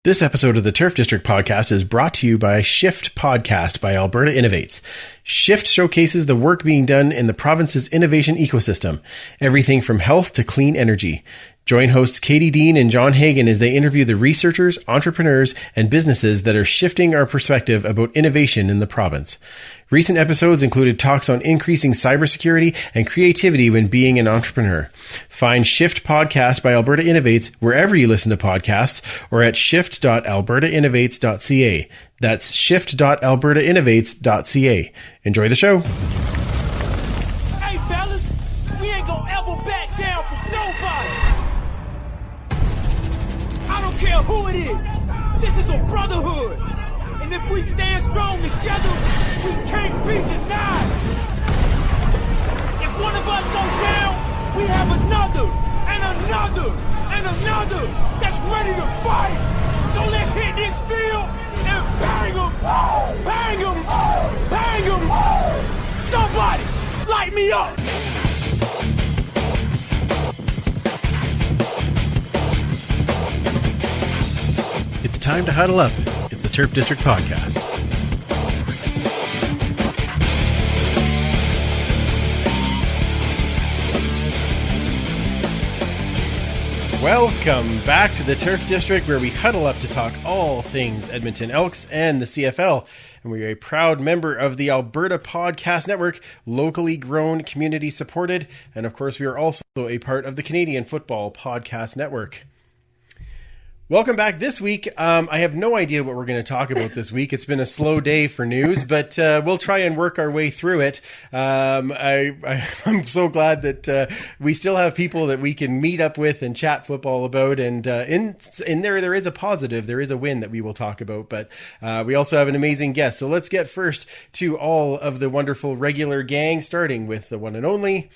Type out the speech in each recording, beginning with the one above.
This episode of the Turf District podcast is brought to you by Shift Podcast by Alberta Innovates. Shift showcases the work being done in the province's innovation ecosystem, everything from health to clean energy. Join hosts Katie Dean and John Hagan as they interview the researchers, entrepreneurs, and businesses that are shifting our perspective about innovation in the province. Recent episodes included talks on increasing cybersecurity and creativity when being an entrepreneur. Find Shift Podcast by Alberta Innovates wherever you listen to podcasts or at shift.albertainnovates.ca. That's shift.albertainnovates.ca. Enjoy the show. Hey, fellas, we ain't gonna ever back down from nobody. I don't care who it is. This is a brotherhood. And if we stand strong together, we can't be denied. If one of us goes down, we have another, and another, and another that's ready to fight. So let's hit this field and bang them, bang them, bang them. Somebody, light me up. It's time to huddle up. It's the Turf District podcast. Welcome back to the Turf District, where we huddle up to talk all things Edmonton Elks and the CFL. And we are a proud member of the Alberta Podcast Network, locally grown, community supported. And of course, we are also a part of the Canadian Football Podcast Network. Welcome back this week. I have no idea what we're going to talk about this week. It's been a slow day for news, but we'll try and work our way through it. I'm so glad that we still have people that we can meet up with and chat football about. And in there is a positive. There is a win that we will talk about, but we also have an amazing guest. So let's get first to all of the wonderful regular gang, starting with the one and only.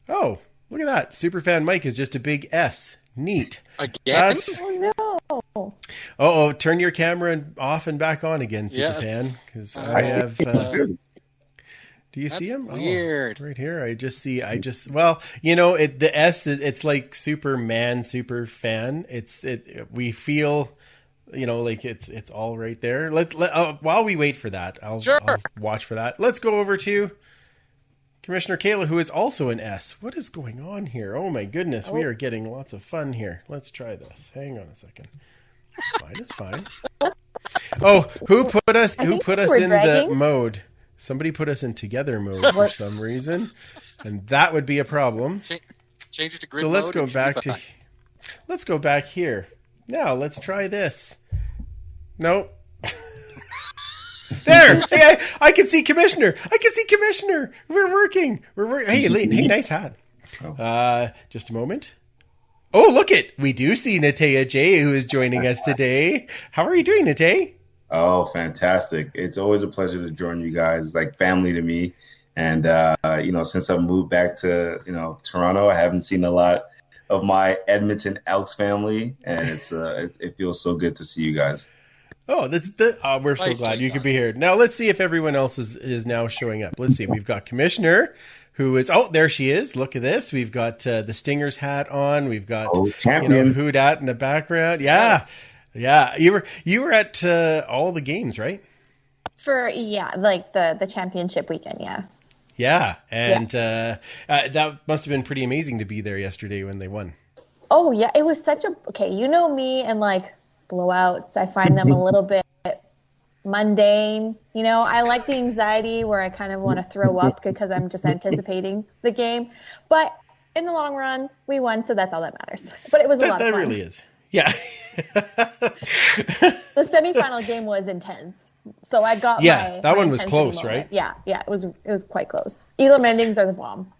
Oh, look at that. Superfan Mike is just a big S. Neat. Again? Oh, no. Oh, turn your camera off and back on again, Superfan. Because I have... do you see him? Weird. Oh, right here. Well, you know, the S, it's like Superman, Superfan. We feel... You know, like it's all right there. While we wait for that, I'll watch for that. Let's go over to Commissioner Kayla, who is also an S. What is going on here? Oh my goodness, we are getting lots of fun here. Let's try this. Hang on a second. It's fine. Oh, who put us in the mode? Somebody put us in together mode for some reason, and that would be a problem. Change it to grid mode. So let's go back here. Now let's try this. Nope. There! Hey, I can see Commissioner! We're working! Hey, hey, nice hat. Just a moment. Oh, look it! We do see Natey Adjei, who is joining us today. How are you doing, Natey? Oh, fantastic. It's always a pleasure to join you guys, like family to me. And, since I moved back to, Toronto, I haven't seen a lot of my Edmonton Elks family. And it feels so good to see you guys. Oh, we're so glad you could be here. Now, let's see if everyone else is now showing up. Let's see. We've got Commissioner, who is... Oh, there she is. Look at this. We've got the Stingers hat on. We've got Who Dat in the background. Yeah. Yes. Yeah. You were at all the games, right? The championship weekend, yeah. Yeah. And that must have been pretty amazing to be there yesterday when they won. Oh, yeah. It was such a... Okay, you know me and blowouts. I find them a little bit mundane. You know, I like the anxiety where I kind of want to throw up because I'm just anticipating the game. But in the long run, we won, so that's all that matters. But it was a lot of fun. That really is. Yeah. The semifinal game was intense. So I got that one was close, moment. Right? Yeah, it was quite close. Elam endings are the bomb.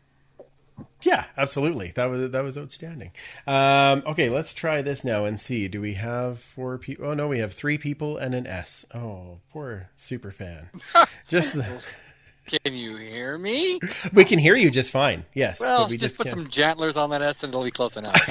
Yeah, absolutely. That was outstanding. Okay, let's try this now and see. Do we have 4 people? Oh no, we have 3 people and an S. Oh, poor Superfan. Can you hear me? We can hear you just fine. Yes. Well, just put some jantlers on that S and it'll be close enough.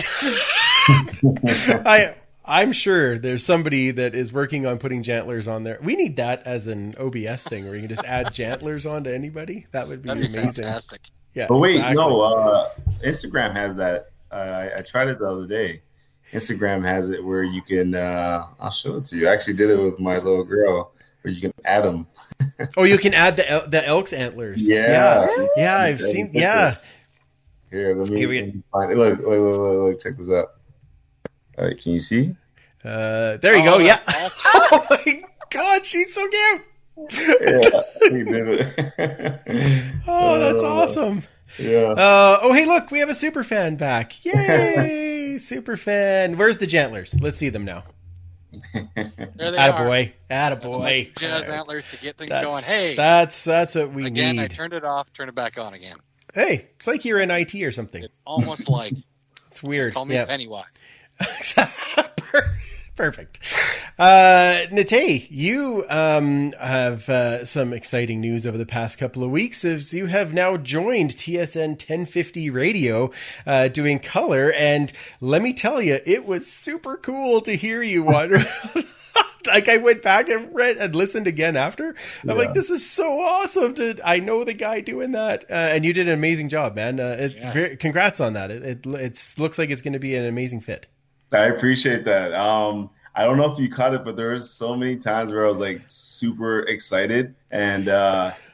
I'm sure there's somebody that is working on putting jantlers on there. We need that as an OBS thing where you can just add jantlers onto anybody. That'd be amazing. Fantastic. Yeah, but wait, exactly. No, Instagram has that. I tried it the other day. Instagram has it where you can. I'll show it to you. I actually did it with my little girl, where you can add them. Oh, you can add the elk's antlers. Yeah, yeah. I've seen. Yeah. Here, let me find it. Look, check this out. All right, can you see? There you go. Yeah. Awesome. Oh my God, she's so cute. Yeah, we did it. Oh, that's awesome. Yeah. Oh, hey, look, we have a Superfan back. Yay, Superfan. Where's the Jantlers? Let's see them now. There they Attaboy. are. Attaboy. Jazz antlers to get things going. Hey, that's what we again, need. I turned it off, turn it back on again. Hey, it's like you're in IT or something. It's almost like it's weird. Just call me Pennywise. Perfect. Natey, you have some exciting news over the past couple of weeks as you have now joined TSN 1050 Radio doing color. And let me tell you, it was super cool to hear you on. Like I went back and read and listened again after. I'm like, this is so awesome. I know the guy doing that. And you did an amazing job, man. Congrats on that. It looks like it's going to be an amazing fit. I appreciate that. I don't know if you caught it, but there was so many times where I was like super excited, and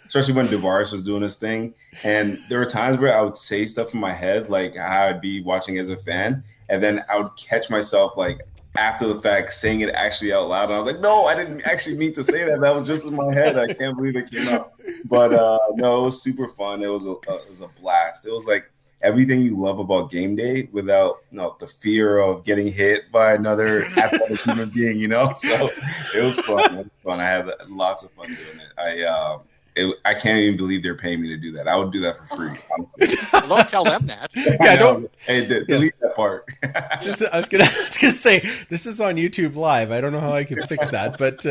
especially when DeVaris was doing his thing. And there were times where I would say stuff in my head, like how I'd be watching as a fan, and then I would catch myself like after the fact saying it actually out loud. And I was like, no, I didn't actually mean to say that. That was just in my head. I can't believe it came out. But no, it was super fun. It was a blast. It was like everything you love about game day without the fear of getting hit by another athletic human being, So it was fun. It was fun. I had lots of fun doing it. I can't even believe they're paying me to do that. I would do that for free. Well, don't tell them that. Yeah, don't. Hey, delete that part. I was gonna say this is on YouTube Live. I don't know how I can fix that, but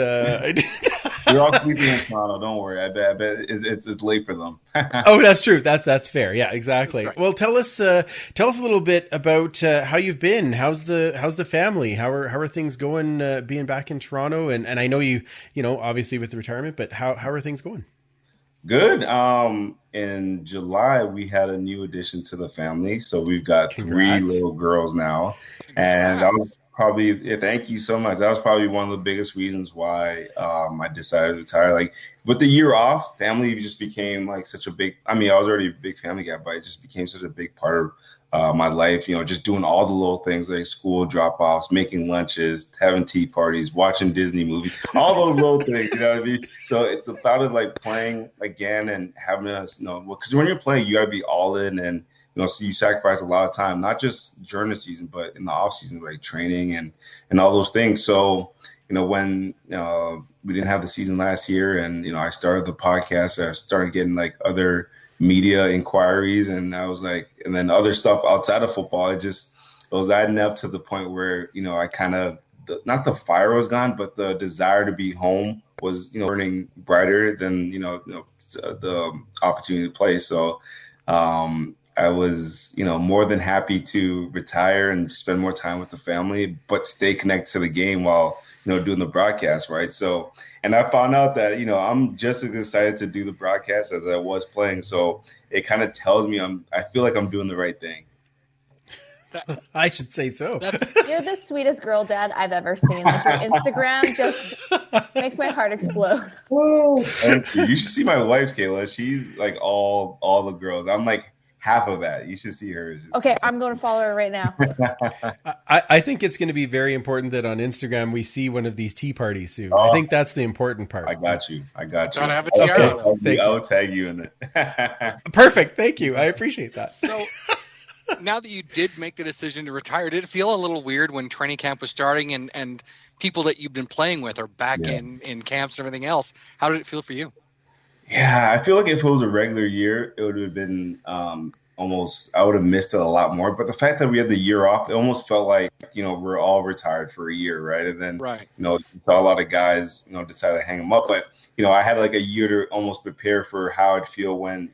You're all sleeping in Toronto. Don't worry. I bet it's late for them. Oh, that's true. That's fair. Yeah, exactly. Right. Well, tell us a little bit about how you've been. How's the family? How are things going? Being back in Toronto, and I know you obviously with the retirement, but how are things going? Good. In July, we had a new addition to the family. So we've got Congrats. 3 little girls now. And that was probably, thank you so much. That was probably one of the biggest reasons why I decided to retire. Like with the year off, family just became like such a big, I was already a big family guy, but it just became such a big part of my life, just doing all the little things like school drop-offs, making lunches, having tea parties, watching Disney movies, all those little things, you know what I mean? So the thought of like playing again and having us, because when you're playing, you got to be all in and, so you sacrifice a lot of time, not just during the season, but in the off season, like training and all those things. So, when we didn't have the season last year and, I started the podcast, I started getting like other media inquiries and I was like, and then other stuff outside of football, it was adding up to the point where, I kind of, not the fire was gone, but the desire to be home was, burning brighter than, the opportunity to play. So I was, more than happy to retire and spend more time with the family, but stay connected to the game while, doing the broadcast, right? So, and I found out that, I'm just as excited to do the broadcast as I was playing. So it kind of tells me I feel like I'm doing the right thing. I should say so. You're the sweetest girl dad I've ever seen. Like your Instagram just makes my heart explode. Thank you. You should see my wife's, Kayla. She's like all the girls. I'm like half of that. You should see hers. Okay, I'm going to follow her right now. I think it's going to be very important that on Instagram we see one of these tea parties soon. I think that's the important part. I got you. Gotta have a tiara. Okay. I'll tag you in it. Perfect. Thank you. I appreciate that. So now that you did make the decision to retire, did it feel a little weird when training camp was starting and people that you've been playing with are back in camps and everything else? How did it feel for you? Yeah, I feel like if it was a regular year, it would have been almost, I would have missed it a lot more. But the fact that we had the year off, it almost felt like, we're all retired for a year, right? And then, you saw a lot of guys, decide to hang them up. But, I had like a year to almost prepare for how I'd feel when,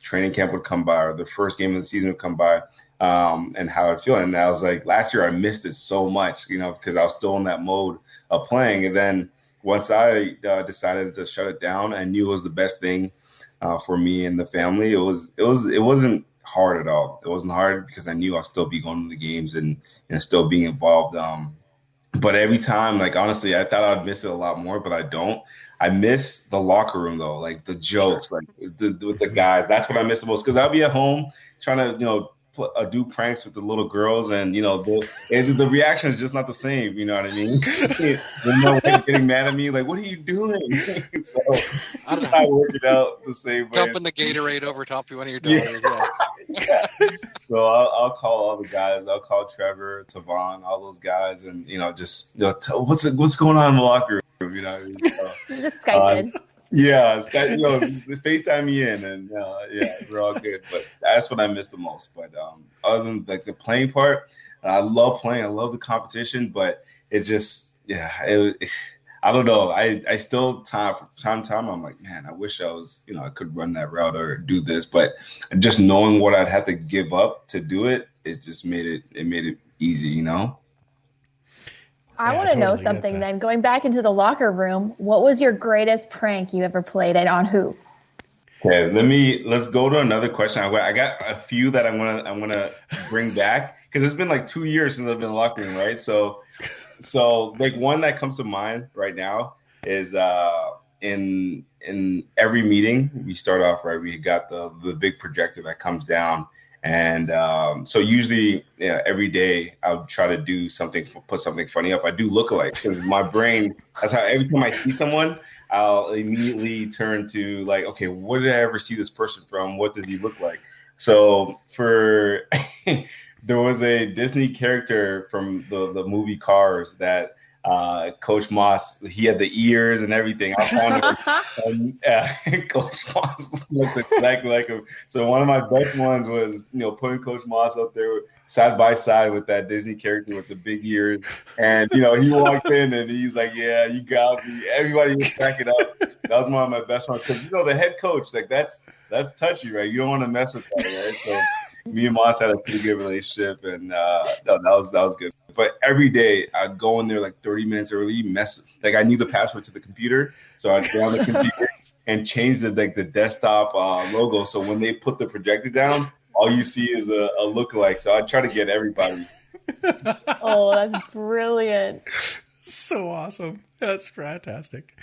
training camp would come by or the first game of the season would come by and how I'd feel. And I was like, last year I missed it so much, because I was still in that mode of playing. And then once I decided to shut it down, I knew it was the best thing for me and the family. It wasn't hard at all. It wasn't hard because I knew I'll still be going to the games and still being involved. But every time, like, honestly, I thought I'd miss it a lot more, but I don't. I miss the locker room, though, like the jokes, like with the guys. That's what I miss the most, because I'll be at home trying to, do pranks with the little girls, and the reaction is just not the same. You know what I mean? They're getting mad at me, like, "What are you doing?" So I'm trying to work it out the same way. Dumping the Gatorade over top of one of your daughters. Yeah. So I'll call all the guys. I'll call Trevor, Tavon, all those guys, and what's going on in the locker room. Just Skype in. Yeah, FaceTime me in, and we're all good. But that's what I miss the most. But other than like the playing part, I love playing. I love the competition, but it's just I don't know. I still time to time I'm like, man, I wish I was I could run that route or do this, but just knowing what I'd have to give up to do it, it just made it easy, I want to know something then. Going back into the locker room, what was your greatest prank you ever played, and on who? Okay, let's go to another question. I got a few that I'm gonna bring back, because it's been like 2 years since I've been in the locker room, right? So like one that comes to mind right now is in every meeting we start off, right? We got the big projector that comes down. And so usually, every day I'll try to do something, put something funny up. I do lookalike, because my brain, that's how every time I see someone, I'll immediately turn to like, okay, what did I ever see this person from? What does he look like? So there was a Disney character from the movie Cars that Coach Moss, he had the ears and everything. I found him, Coach Moss looked exactly like him. So one of my best ones was, putting Coach Moss up there side by side with that Disney character with the big ears. And, he walked in and he's like, "Yeah, you got me." Everybody was cracking up. That was one of my best ones. Because, the head coach, like that's touchy, right? You don't want to mess with that, right? So me and Moss had a pretty good relationship, and that was good. But every day I'd go in there like 30 minutes early, like I knew the password to the computer, so I'd go on the computer and change the desktop logo. So when they put the projector down, all you see is a lookalike. So I'd try to get everybody. Oh, that's brilliant! So awesome. That's fantastic.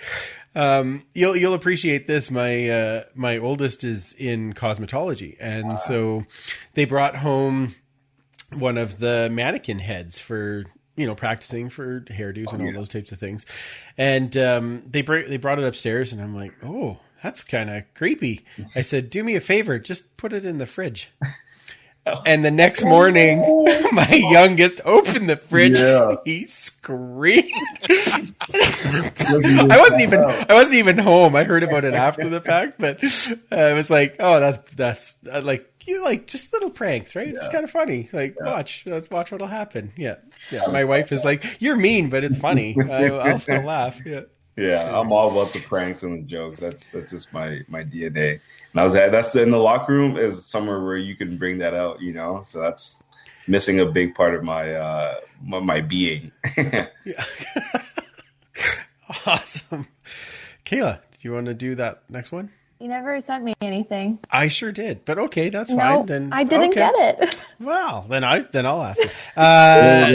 You'll appreciate this. My oldest is in cosmetology, and so they brought home one of the mannequin heads for practicing for hairdos and all those types of things, and they brought it upstairs, and I'm like, "Oh, that's kind of creepy." I said, "Do me a favor, just put it in the fridge." And the next morning, my youngest opened the fridge. Yeah. He screamed. I wasn't even home. I heard about it after the fact, but I was like, "Oh, that's like just little pranks, right? Yeah. It's kind of funny. Like, let's watch what'll happen." Yeah. My wife is like, "You're mean, but it's funny." I'll still laugh. Yeah. Yeah, I'm all about the pranks and the jokes. That's just my DNA. And that's in the locker room is somewhere where you can bring that out, So that's missing a big part of my being. Yeah. Awesome. Kayla, do you want to do that next one? You never sent me anything. I sure did, but okay, that's fine. Then I didn't get it. Well, then I'll ask you.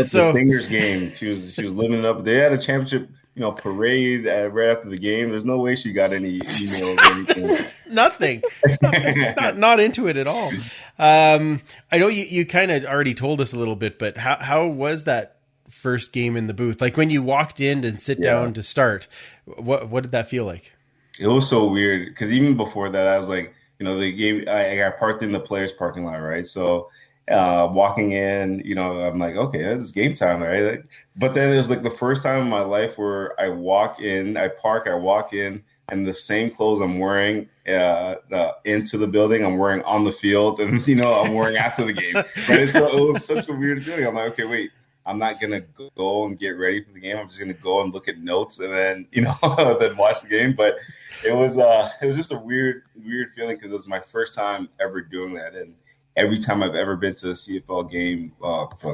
So the fingers game. She was living it up. They had a championship, parade right after the game. There's no way she got any emails or anything. Nothing. Not into it at all. I know you kind of already told us a little bit, but how was that first game in the booth? Like when you walked in and sit down to start, what did that feel like? It was so weird because even before that, I was like, the game. I got parked in the players' parking lot, right? So walking in, I'm like, okay, this is game time, right? But then it was like the first time in my life where I walk in, I walk in, and the same clothes I'm wearing into the building, I'm wearing on the field, and I'm wearing after the game. Right? So it was such a weird feeling. I'm like, okay, wait. I'm not going to go and get ready for the game. I'm just going to go and look at notes and then, then watch the game. But it was just a weird feeling because it was my first time ever doing that. And every time I've ever been to a CFL game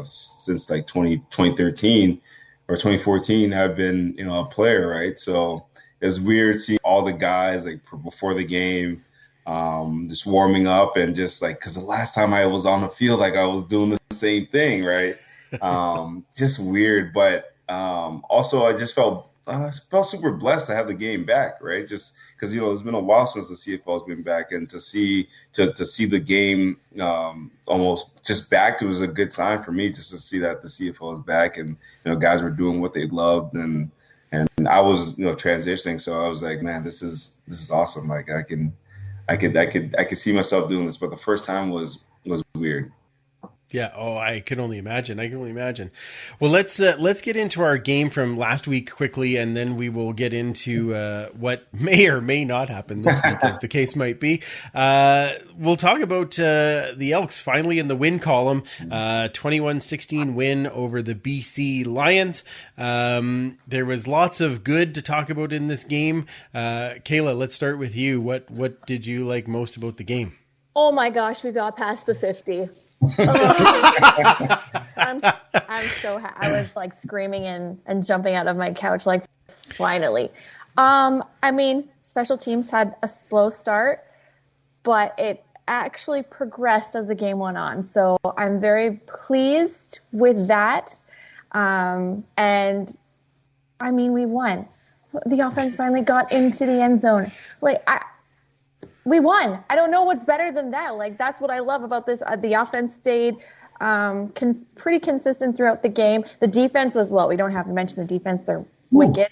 since like 2013 or 2014, I've been, a player, right? So it was weird seeing all the guys like before the game, just warming up and just like, because the last time I was on the field, like I was doing the same thing, right? Just weird, but also I just felt super blessed to have the game back, right? Just because it's been a while since the CFL has been back, and to see the game almost just back, it was a good sign for me just to see that the CFL is back, and guys were doing what they loved, and I was transitioning, so I was like, man, this is awesome. Like I could see myself doing this, but the first time was weird. Yeah. Oh, I can only imagine. Well, let's get into our game from last week quickly, and then we will get into what may or may not happen this week, as the case might be. We'll talk about the Elks finally in the win column, 21-16 win over the BC Lions. There was lots of good to talk about in this game. Kayla, let's start with you. What did you like most about the game? Oh my gosh, we got past the 50. I'm so happy. I was like screaming and jumping out of my couch, like finally. I mean, special teams had a slow start, but it actually progressed as the game went on. So I'm very pleased with that. And I mean, we won. The offense finally got into the end zone. We won. I don't know what's better than that. Like, that's what I love about this. The offense stayed pretty consistent throughout the game. The defense was, we don't have to mention the defense. They're wicked.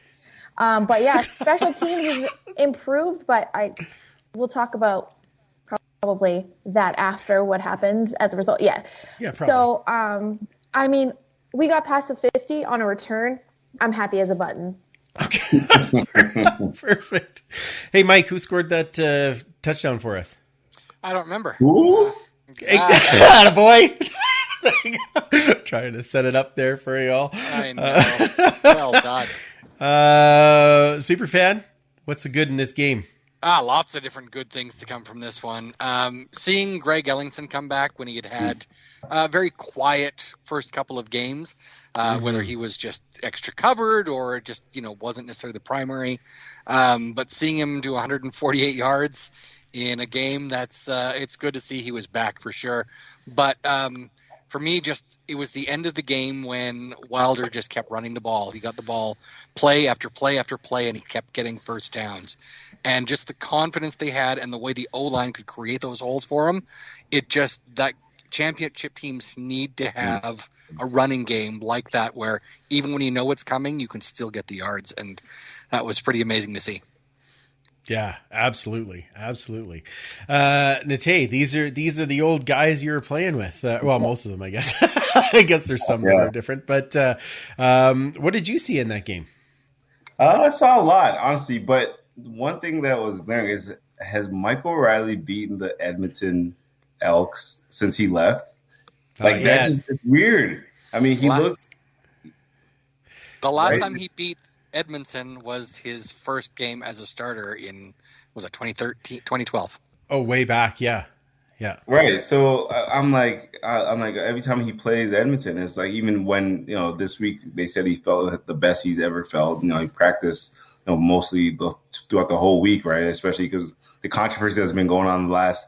But yeah, special teams improved, but we'll talk about probably that after what happened as a result. Yeah. Yeah, probably. So, I mean, we got past the 50 on a return. I'm happy as a button. Okay. Perfect. Hey, Mike, who scored that touchdown for us? I don't remember. Ooh. Boy. Trying to set it up there for y'all. I know. Well done. Superfan, what's the good in this game? Lots of different good things to come from this one. Seeing Greg Ellingson come back when he had a very quiet first couple of games, whether he was just extra covered or just, wasn't necessarily the primary. But seeing him do 148 yards in a game, it's good to see he was back for sure. But for me, it was the end of the game when Wilder just kept running the ball. He got the ball play after play after play, and he kept getting first downs. And just the confidence they had and the way the O-line could create those holes for him, that championship teams need to have a running game like that where even when you know what's coming, you can still get the yards. And that was pretty amazing to see. Yeah, absolutely. Natey, these are the old guys you were playing with. Most of them, I guess. I guess there's some that are different. But what did you see in that game? I saw a lot, honestly. But one thing that was glaring is, has Mike O'Reilly beaten the Edmonton Elks since he left? That just is weird. I mean, the last time he beat Edmonton was his first game as a starter in, was it 2012? Oh, way back. Yeah. Right. So I'm like, every time he plays Edmonton, it's like, even when, this week they said he felt the best he's ever felt. He practiced, mostly throughout the whole week, right? Especially because the controversy that's been going on the last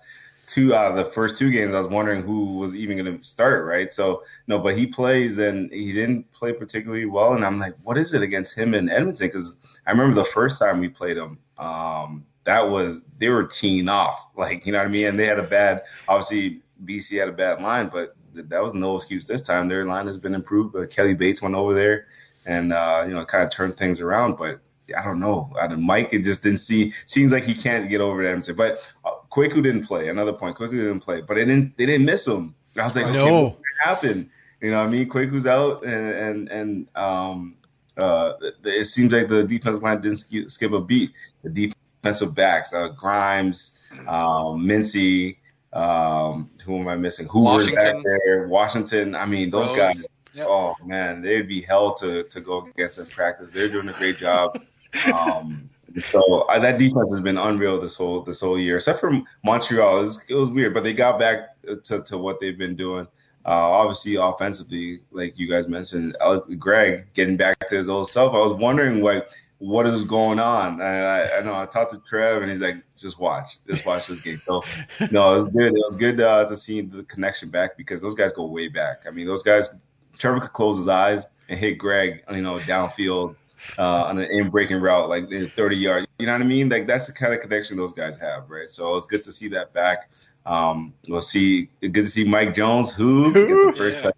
the first two games. I was wondering who was even going to start, right? So but he plays, and he didn't play particularly well. And I'm like, what is it against him in Edmonton? Because I remember the first time we played him, they were teeing off, you know what I mean? And they had obviously BC had a bad line, but that was no excuse this time. Their line has been improved. But Kelly Bates went over there and, kind of turned things around. But I don't know. Mike, it just seems like he can't get over Edmonton. But Kwaku didn't play. Another point, Kwaku didn't play, but they didn't miss him. I was like, no, what happened? You know what I mean? Kwaku's out, and it seems like the defensive line didn't skip a beat. The defensive backs, Grimes, Mincy, who am I missing? Hoover's back there, Washington. I mean, those guys. Yep. Oh man, they'd be hell to go against in practice. They're doing a great job. So that defense has been unreal this whole year, except for Montreal. It was weird, but they got back to what they've been doing. Obviously, offensively, like you guys mentioned, Greg getting back to his old self. I was wondering what is going on? And I know I talked to Trev, and he's like, just watch this game. So no, it was good. It was good to see the connection back, because those guys go way back. I mean, those guys, Trevor could close his eyes and hit Greg, downfield on an in-breaking route, like 30 yards. You know what I mean? Like, that's the kind of connection those guys have, right? So it's good to see that back. Good to see Mike Jones, who get the first touchdown.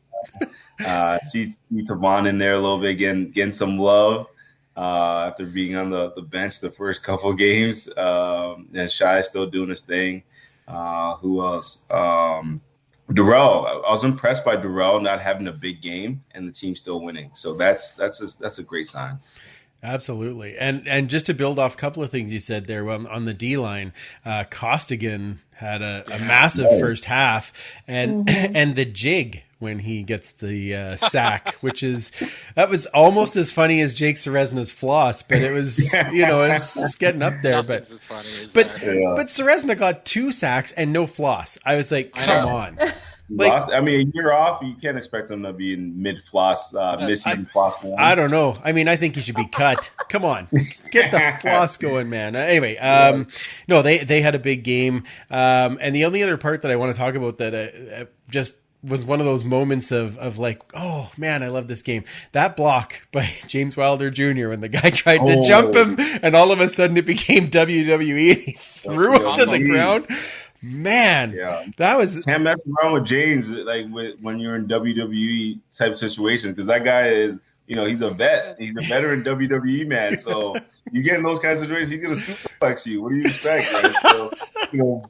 See Tavon in there a little bit, getting some love after being on the bench the first couple of games. And Shai is still doing his thing. Who else? Darrell. I was impressed by Darrell not having a big game and the team still winning. So that's a great sign. Absolutely. And just to build off a couple of things you said there on the D line, Costigan had a massive first half, and the jig when he gets the sack, that was almost as funny as Jake Seresna's floss, but it was, it's getting up there. But Seresna got 2 sacks and no floss. I was like, come on. I mean, a year off, you can't expect them to be in mid-floss, mid-season floss. I don't know. I mean, I think he should be cut. Come on. Get the floss going, man. Anyway, no, they had a big game. And the only other part that I want to talk about that just was one of those moments of like, oh, man, I love this game. That block by James Wilder Jr. when the guy tried to jump him, and all of a sudden it became WWE, and he threw him to the ground. Man, that was... Can't mess around with James when you're in WWE type situations, because that guy is, he's a vet. He's a veteran WWE man. So you get in those kinds of situations, he's going to suplex you. What do you expect? Right? So,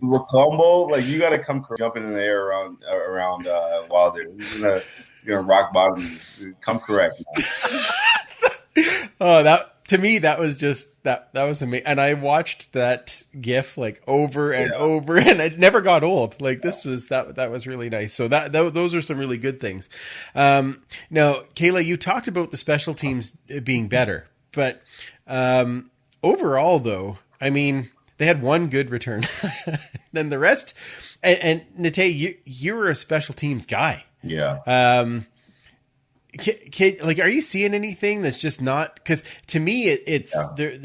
Lacombo, you got to come jumping in the air around Wilder. He's going to rock bottom. Come correct. Oh, to me, that was just that was amazing. And I watched that GIF over and over, and it never got old. That was really nice. So those are some really good things. Now, Kayla, you talked about the special teams being better, but overall, though, I mean, they had one good return. Then the rest, and Natey, you were a special teams guy. Yeah. Are you seeing anything that's just not? Because to me, it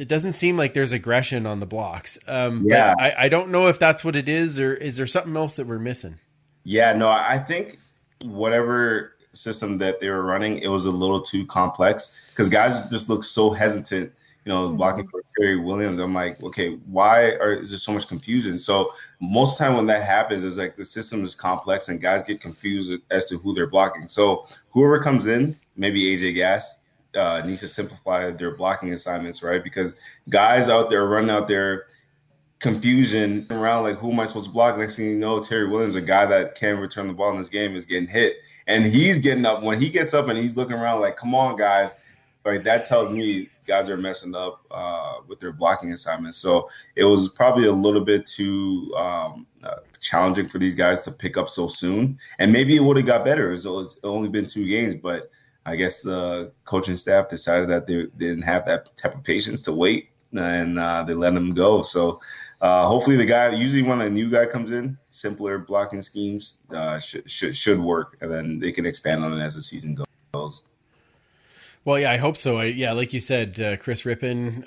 doesn't seem like there's aggression on the blocks. But I don't know if that's what it is, or is there something else that we're missing? Yeah, no, I think whatever system that they were running, it was a little too complex, because guys just look so hesitant, blocking for Terry Williams. I'm like, okay, why is there so much confusion? So most of the time when that happens, is the system is complex and guys get confused as to who they're blocking. So whoever comes in, maybe AJ Gass, needs to simplify their blocking assignments, right? Because guys out there running out there, confusion around, who am I supposed to block? Next thing you know, Terry Williams, a guy that can return the ball in this game, is getting hit. And he's getting up. When he gets up and he's looking around come on, guys, that tells me guys are messing up with their blocking assignments. So it was probably a little bit too challenging for these guys to pick up so soon. And maybe it would have got better. It's only been 2 games, but I guess the coaching staff decided that they didn't have that type of patience to wait, and they let them go. So hopefully the guy, usually when a new guy comes in, simpler blocking schemes should work, and then they can expand on it as the season goes. Well, yeah, I hope so. Like you said, Chris Rippon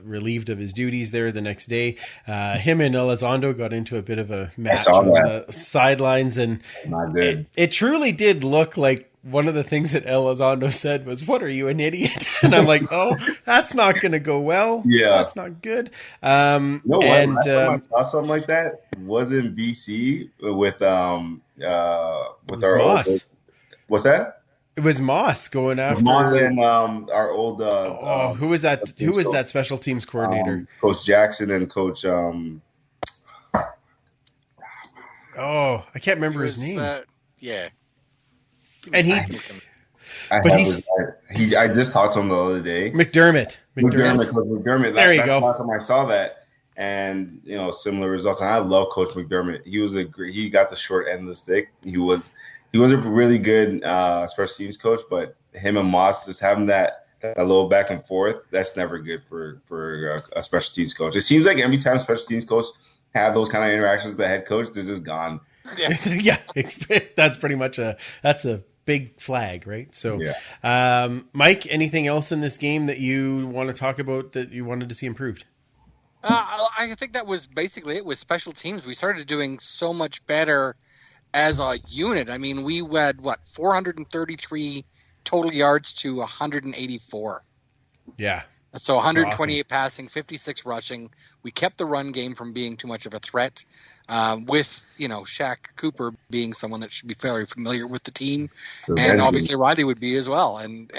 relieved of his duties there the next day. Him and Elizondo got into a bit of a match on the sidelines, and it truly did look like one of the things that Elizondo said was, "What, are you, an idiot?" And I'm like, "Oh, that's not going to go well. Yeah, that's not good." I saw something like that. Was in BC with our Moss. What's that? It was Moss going after Moss and our old. Who was that? Who was that special teams coordinator? Coach Jackson and Coach. I can't remember his name. And I just talked to him the other day. McDermott. There you go. That's the last time I saw that, and similar results. And I love Coach McDermott. He got the short end of the stick. He was a really good special teams coach, but him and Moss just having that little back and forth, that's never good for a special teams coach. It seems like every time special teams coach have those kind of interactions with the head coach, they're just gone. Yeah, that's pretty much that's a big flag, right? So, Mike, anything else in this game that you want to talk about that you wanted to see improved? I think that was basically it with special teams. We started doing so much better as a unit. I mean, we had, 433 total yards to 184. Yeah. So 128 passing, 56 rushing. We kept the run game from being too much of a threat, with, Shaq Cooper being someone that should be fairly familiar with the team. And obviously Riley would be as well. And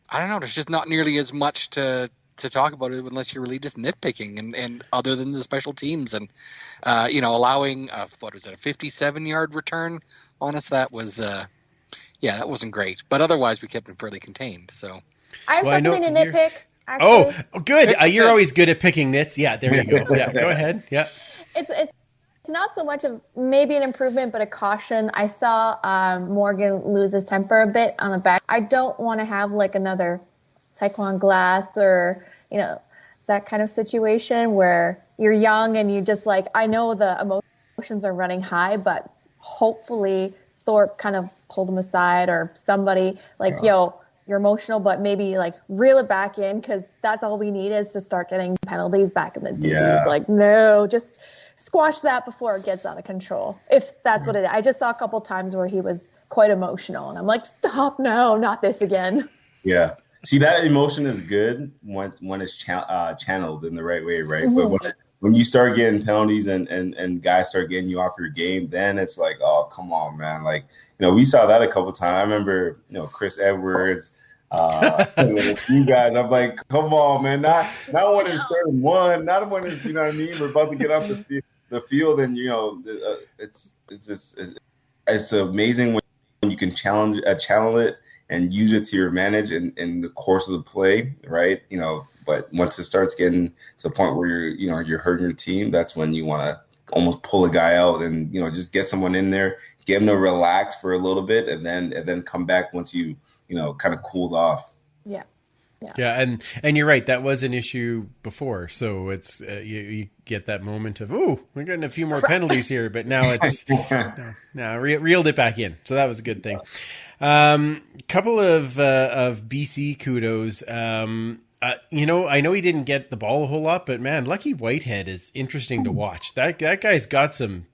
I don't know, there's just not nearly as much to talk about it unless you're really just nitpicking and other than the special teams and, allowing, a 57-yard return on us. That was, that wasn't great. But otherwise we kept them fairly contained. So I have something to nitpick. Oh, good. You're always good at picking nits. Yeah, there you go. Yeah, go ahead. Yeah. It's not so much of maybe an improvement, but a caution. I saw Morgan lose his temper a bit on the back. I don't want to have like another Cyclone Glass or, that kind of situation where you're young and you just like, I know the emotions are running high, but hopefully Thorpe kind of pulled him aside or somebody like, yo, you're emotional, but maybe like reel it back in because that's all we need is to start getting penalties back in the DB. Yeah. Like, no, just squash that before it gets out of control. If that's what it is. I just saw a couple times where he was quite emotional and I'm like, stop, no, not this again. Yeah. See, that emotion is good when it's channeled in the right way, right? Mm-hmm. But when you start getting penalties and guys start getting you off your game, then it's like, oh, come on, man. Like, we saw that a couple times. I remember, Chris Edwards, a few guys. I'm like, come on, man. Not when it's 3-1, not when it's, what I mean? We're about to get off the field and, it's amazing when you can channel it and use it to your advantage in the course of the play, right? But once it starts getting to the point where you're hurting your team, that's when you want to almost pull a guy out and, just get someone in there, get him to relax for a little bit and then come back once you kind of cooled off. Yeah. Yeah. And you're right. That was an issue before. So it's, you get that moment of, ooh, we're getting a few more penalties here, but now it's reeled it back in. So that was a good thing. Couple of BC kudos. I know he didn't get the ball a whole lot, but man, Lucky Whitehead is interesting to watch. That guy's got some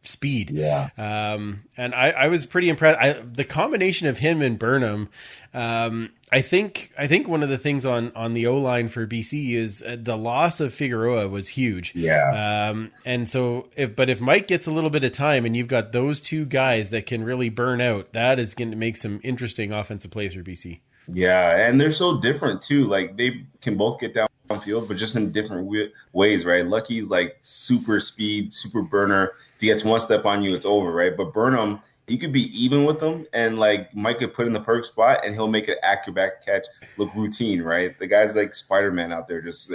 speed. Yeah. And I was pretty impressed. The combination of him and Burnham, I think one of the things on the O-line for BC is the loss of Figueroa was huge. Yeah. And so if Mike gets a little bit of time and you've got those two guys that can really burn out, that is going to make some interesting offensive plays for BC. Yeah. And they're so different too. Like they can both get downfield, but just in different ways, right? Lucky's like super speed, super burner. If he gets one step on you, it's over, right? But Burnham, you could be even with him and like Mike could put in the perfect spot and he'll make an accurate back catch look routine, right? The guy's like Spider-Man out there just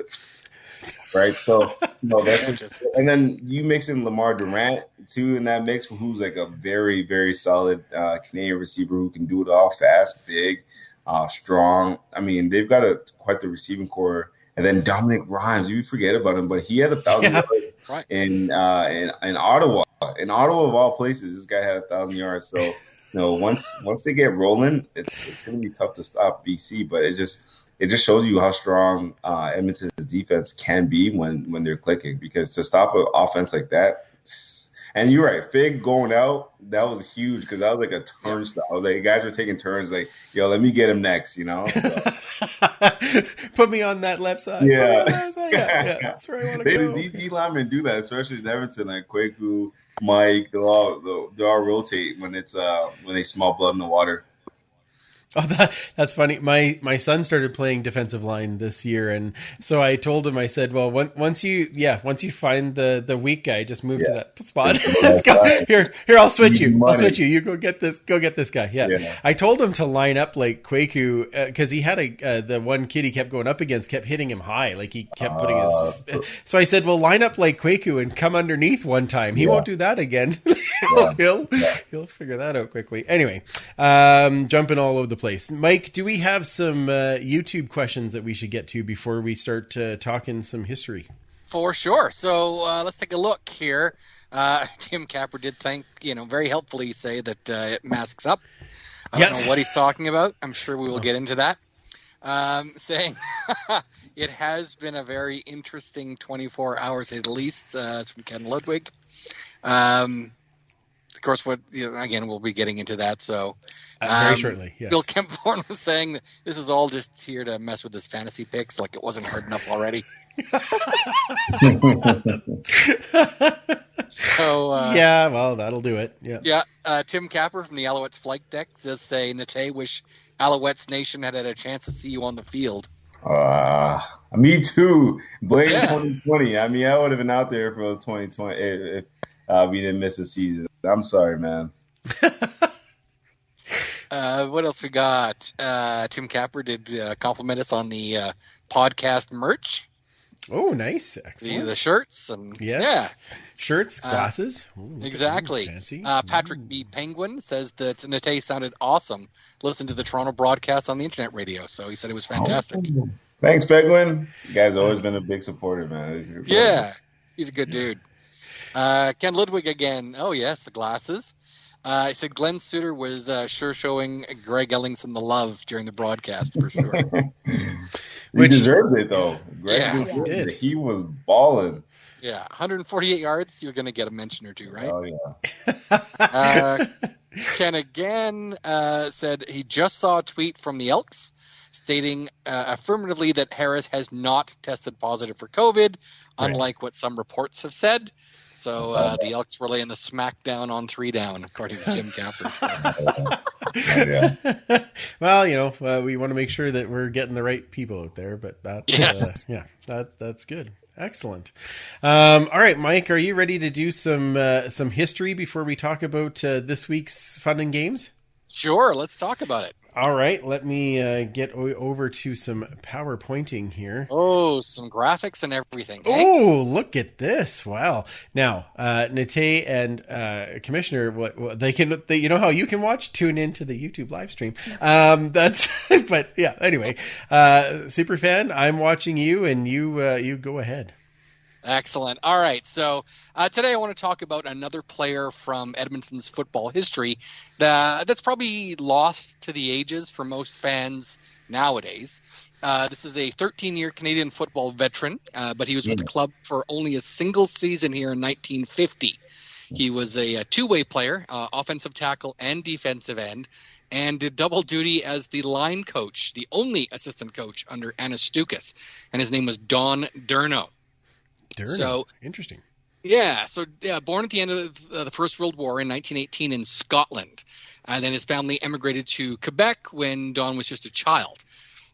right. So that's just, and then you mix in Lamar Durant too in that mix, who's like a very, very solid Canadian receiver who can do it all fast, big, strong. I mean, they've got quite the receiving core. And then Dominic Rhymes, you forget about him, but he had 1,000 yards in Ottawa. In Ottawa, of all places, this guy had 1,000 yards. So, once they get rolling, it's going to be tough to stop BC. But it just shows you how strong Edmonton's defense can be when they're clicking. Because to stop an offense like that, and you're right, Fig going out, that was huge because that was like a turnstile. Like guys were taking turns, like, yo, let me get him next, So. Put me on that left side. Yeah. Yeah, that's where I want to go. These D linemen do that, especially in Edmonton, like Kwaku, Mike, they all rotate when they smell blood in the water. Oh, that's funny. My son started playing defensive line this year, and so I told him, I said, well, once you find the weak guy, just move to that spot. Let's go. Here, I'll switch you. You go get this guy. Yeah. I told him to line up like Kwaku because he had the one kid he kept going up against kept hitting him high, like he kept putting his. So I said, well, line up like Kwaku and come underneath one time. He won't do that again. He'll figure that out quickly. Anyway, jumping all over the place. Mike, do we have some YouTube questions that we should get to before we start talking some history? For sure. So let's take a look here. Tim Capper did very helpfully say that it masks up. I don't know what he's talking about. I'm sure we will get into that. Saying it has been a very interesting 24 hours at least. It's from Ken Ludwig. Of course, again, we'll be getting into that. So very shortly. Yes. Bill Kempthorne was saying that this is all just here to mess with his fantasy picks, like it wasn't hard enough already. So yeah, well, that'll do it. Yeah. Tim Capper from the Alouettes flight deck does say, Natey, wish Alouettes Nation had a chance to see you on the field. Me too. Blade 2020. I mean, I would have been out there for 2020 if we didn't miss a season. I'm sorry, man. What else we got? Tim Capper did compliment us on the podcast merch. Oh, nice. Excellent. The shirts and shirts, glasses. Ooh, exactly. Fancy. Patrick B. Penguin says that Natey sounded awesome. Listen to the Toronto broadcast on the internet radio. So he said it was fantastic. Oh. Thanks, Penguin. You guys always been a big supporter, man. He's a good dude. Ken Ludwig again. Oh, yes, the glasses. He said Glenn Suter was sure showing Greg Ellingson the love during the broadcast, for sure. He deserved it, though. Greg he did. He was balling. Yeah, 148 yards. You're going to get a mention or two, right? Oh, yeah. Ken again said he just saw a tweet from the Elks stating affirmatively that Harris has not tested positive for COVID, unlike what some reports have said. So the Elks were laying the smackdown on 3 down, according to Tim Capper. Well, we want to make sure that we're getting the right people out there, but that's good. Excellent. All right, Mike, are you ready to do some history before we talk about this week's fun and games? Sure, let's talk about it. All right, let me get over to some PowerPointing here. Oh, some graphics and everything. Oh, look at this! Wow. Now, Natey and Commissioner, they how you can tune into the YouTube live stream. But yeah. Anyway, Superfan, I'm watching you, and you go ahead. Excellent. All right. So today I want to talk about another player from Edmonton's football history that's probably lost to the ages for most fans nowadays. This is a 13-year Canadian football veteran, but he was with the club for only a single season here in 1950. He was a two-way player, offensive tackle and defensive end, and did double duty as the line coach, the only assistant coach under Anna Stukas, and his name was Don Durno. So interesting. Yeah. So born at the end of the First World War in 1918 in Scotland. And then his family emigrated to Quebec when Don was just a child.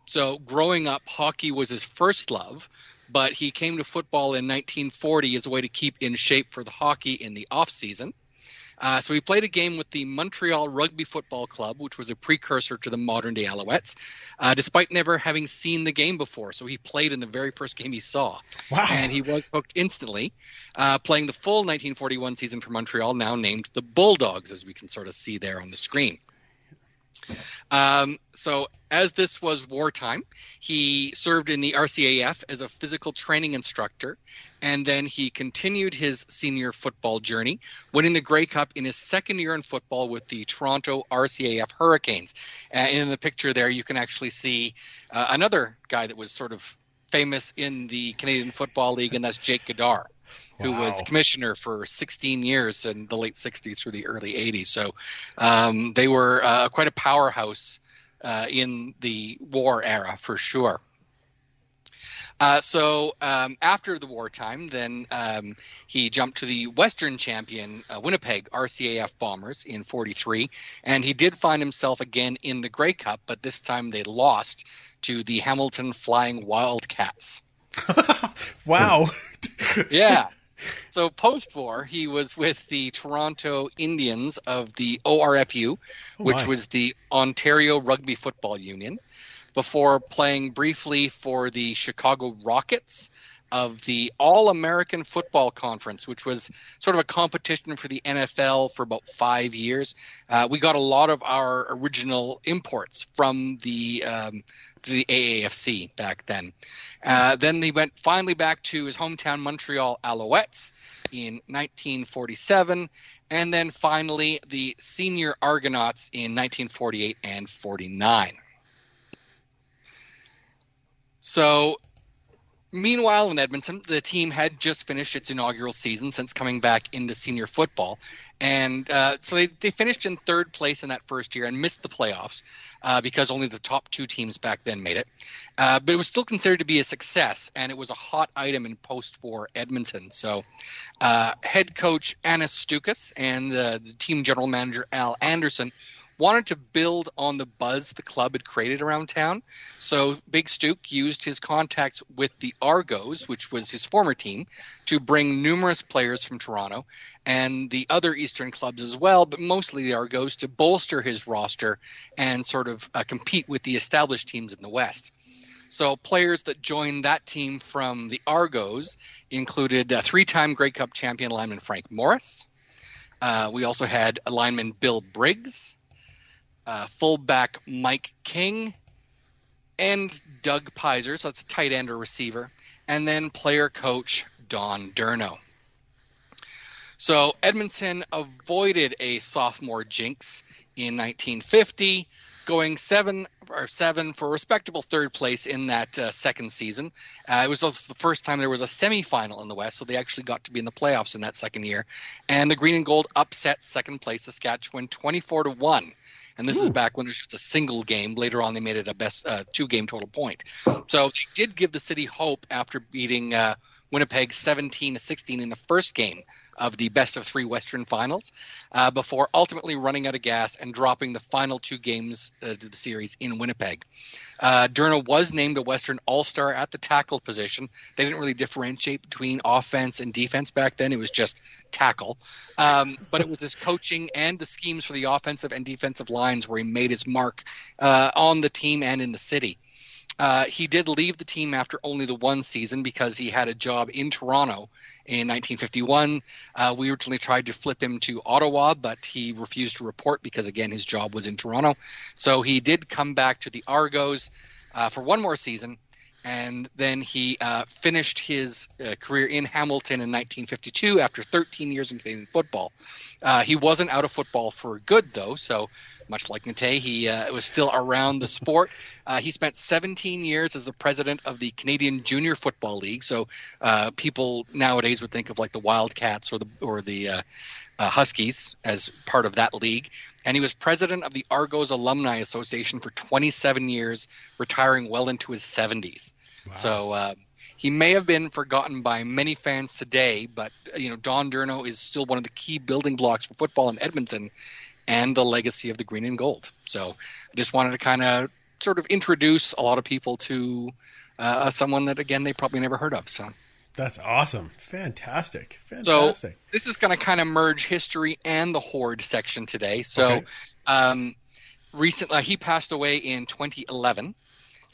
So growing up, hockey was his first love, but he came to football in 1940 as a way to keep in shape for the hockey in the off season. So he played a game with the Montreal Rugby Football Club, which was a precursor to the modern-day Alouettes, despite never having seen the game before. So he played in the very first game he saw. Wow. And he was hooked instantly, playing the full 1941 season for Montreal, now named the Bulldogs, as we can sort of see there on the screen. So as this was wartime, he served in the RCAF as a physical training instructor, and then he continued his senior football journey, winning the Grey Cup in his second year in football with the Toronto RCAF Hurricanes. In the picture there, you can actually see another guy that was sort of famous in the Canadian Football League, and that's Jake Goddard, who was commissioner for 16 years in the late 60s through the early 80s. So they were quite a powerhouse in the war era, for sure. So after the wartime, then he jumped to the Western champion Winnipeg RCAF Bombers in 43, and he did find himself again in the Grey Cup, but this time they lost to the Hamilton Flying Wildcats. Wow. Yeah. So post-war, he was with the Toronto Indians of the ORFU, which was the Ontario Rugby Football Union, before playing briefly for the Chicago Rockets, of the All-American Football Conference, which was sort of a competition for the NFL for about 5 years. We got a lot of our original imports from the AAFC back then. Then he went finally back to his hometown Montreal Alouettes in 1947, and then finally the Senior Argonauts in 1948 and 49. So, meanwhile, in Edmonton, the team had just finished its inaugural season since coming back into senior football. And so they finished in third place in that first year and missed the playoffs because only the top two teams back then made it. But it was still considered to be a success, and it was a hot item in post-war Edmonton. So head coach Anna Stukas and the team general manager Al Anderson wanted to build on the buzz the club had created around town. So Big Stuke used his contacts with the Argos, which was his former team, to bring numerous players from Toronto and the other Eastern clubs as well, but mostly the Argos, to bolster his roster and sort of compete with the established teams in the West. So players that joined that team from the Argos included three-time Grey Cup champion lineman Frank Morris. We also had lineman Bill Briggs, fullback Mike King, and Doug Pizer, so that's a tight end or receiver, and then player coach Don Durno. So Edmonton avoided a sophomore jinx in 1950, going 7 for a respectable third place in that second season. It was also the first time there was a semifinal in the West, so they actually got to be in the playoffs in that second year. And the Green and Gold upset second place Saskatchewan 24-1. And this is back when it was just a single game. Later on, they made it a best two-game total point. So they did give the city hope after beating Winnipeg 17-16 in the first game of the best-of-3 Western Finals before ultimately running out of gas and dropping the final two games to the series in Winnipeg. Durno was named a Western All-Star at the tackle position. They didn't really differentiate between offense and defense back then. It was just tackle. But it was his coaching and the schemes for the offensive and defensive lines where he made his mark on the team and in the city. He did leave the team after only the one season because he had a job in Toronto in 1951. We originally tried to flip him to Ottawa, but he refused to report because, again, his job was in Toronto. So he did come back to the Argos for one more season, and then he finished his career in Hamilton in 1952 after 13 years in Canadian football. He wasn't out of football for good, though, so much like Natey, he was still around the sport. He spent 17 years as the president of the Canadian Junior Football League, so people nowadays would think of like the Wildcats or the Huskies as part of that league. And he was president of the Argos Alumni Association for 27 years, retiring well into his 70s. Wow. So he may have been forgotten by many fans today, but Don Durno is still one of the key building blocks for football in Edmonton and the legacy of the Green and Gold. So I just wanted to kind of sort of introduce a lot of people to someone that, again, they probably never heard of. So that's awesome. Fantastic. So this is going to kind of merge history and the horde section today. So recently he passed away in 2011.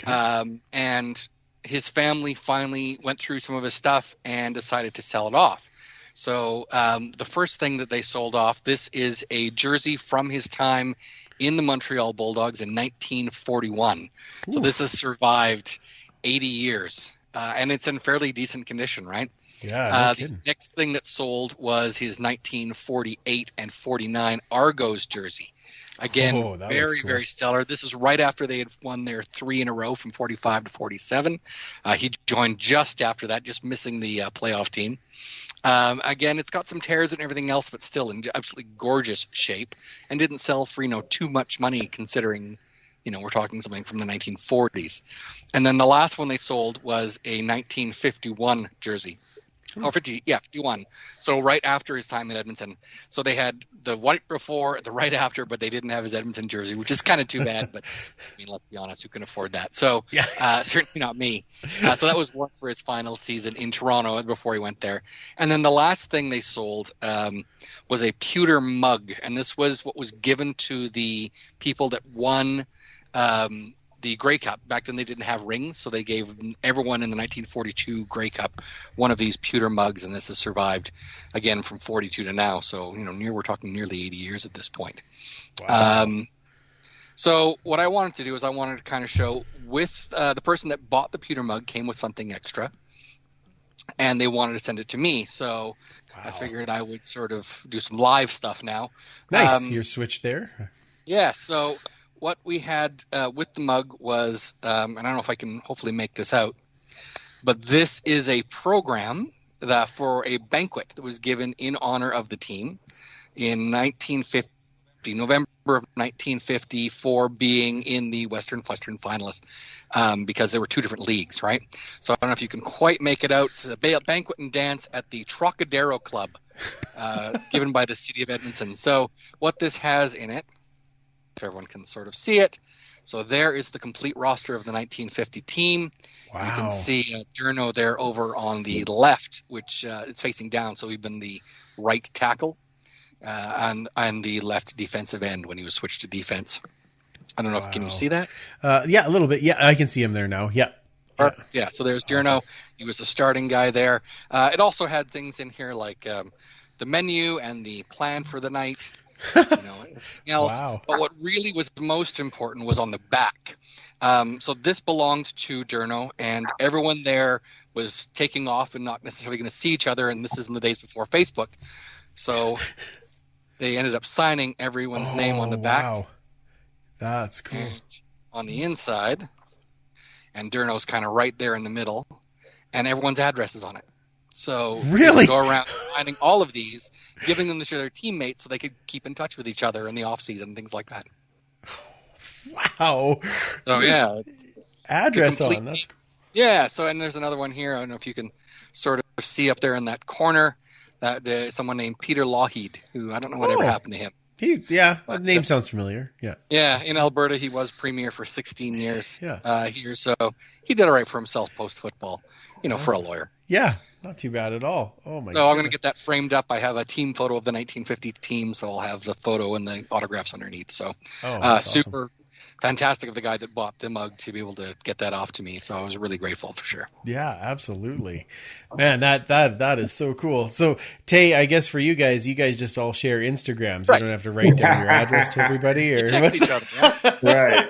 Okay. And his family finally went through some of his stuff and decided to sell it off. So the first thing that they sold off, this is a jersey from his time in the Montreal Bulldogs in 1941. Ooh. So this has survived 80 years, and it's in fairly decent condition, right? Yeah. The next thing that sold was his 1948 and 49 Argos jersey. Again, very, very stellar. This is right after they had won their 3 in a row from 45 to 47. He joined just after that, just missing the playoff team. Again, it's got some tears and everything else, but still in absolutely gorgeous shape, and didn't sell for too much money considering we're talking something from the 1940s. And then the last one they sold was a 1951 jersey. Oh, 51. So right after his time in Edmonton. So they had the white before, the right after, but they didn't have his Edmonton jersey, which is kind of too bad. But let's be honest, who can afford that? So certainly not me. So that was one for his final season in Toronto before he went there. And then the last thing they sold was a pewter mug, and this was what was given to the people that won the Grey Cup. Back then they didn't have rings, so they gave everyone in the 1942 Grey Cup one of these pewter mugs, and this has survived again from 42 to now. So we're talking nearly 80 years at this point. Wow. So what I wanted to do is I wanted to kind of show with the person that bought the pewter mug came with something extra, and they wanted to send it to me. So I figured I would sort of do some live stuff now. Nice. You're switched there. Yeah. So what we had with the mug was, and I don't know if I can hopefully make this out, but this is a program that for a banquet that was given in honor of the team in 1950, November of 1950, for being in the Western finalists, because there were two different leagues, right? So I don't know if you can quite make it out. It's a banquet and dance at the Trocadero Club, given by the city of Edmonton. So what this has in it, if everyone can sort of see it. So there is the complete roster of the 1950 team. Wow. You can see Durno there over on the left, which it's facing down. So he'd been the right tackle and the left defensive end when he was switched to defense. I don't know if can you see that? Yeah, a little bit. Yeah, I can see him there now. Yeah. Perfect. Yeah. So there's Durno. He was the starting guy there. It also had things in here like the menu and the plan for the night. Everything else. Wow. But what really was most important was on the back. So this belonged to Durno, and everyone there was taking off and not necessarily going to see each other. And this is in the days before Facebook. So they ended up signing everyone's name on the back. Wow. That's cool. And on the inside, and Durno's kind of right there in the middle, and everyone's address is on it. So really go around signing all of these, giving them to their teammates so they could keep in touch with each other in the off season, things like that. Wow. So yeah, address on. That's cool. Yeah. So and there's another one here. I don't know if you can sort of see up there in that corner that someone named Peter Lockheed, who I don't know whatever happened to him. The name sounds familiar. Yeah. Yeah, in Alberta, he was premier for 16 years here, so he did all right for himself post-football, for a lawyer. Yeah, not too bad at all. Oh, my God. So I'm going to get that framed up. I have a team photo of the 1950 team, so I'll have the photo and the autographs underneath. So super awesome. Fantastic of the guy that bought the mug to be able to get that off to me. So I was really grateful for sure. Yeah, absolutely. Man, that is so cool. So Tay, I guess for you guys just all share Instagrams. Right. You don't have to write down your address to everybody. Or text each other. Right.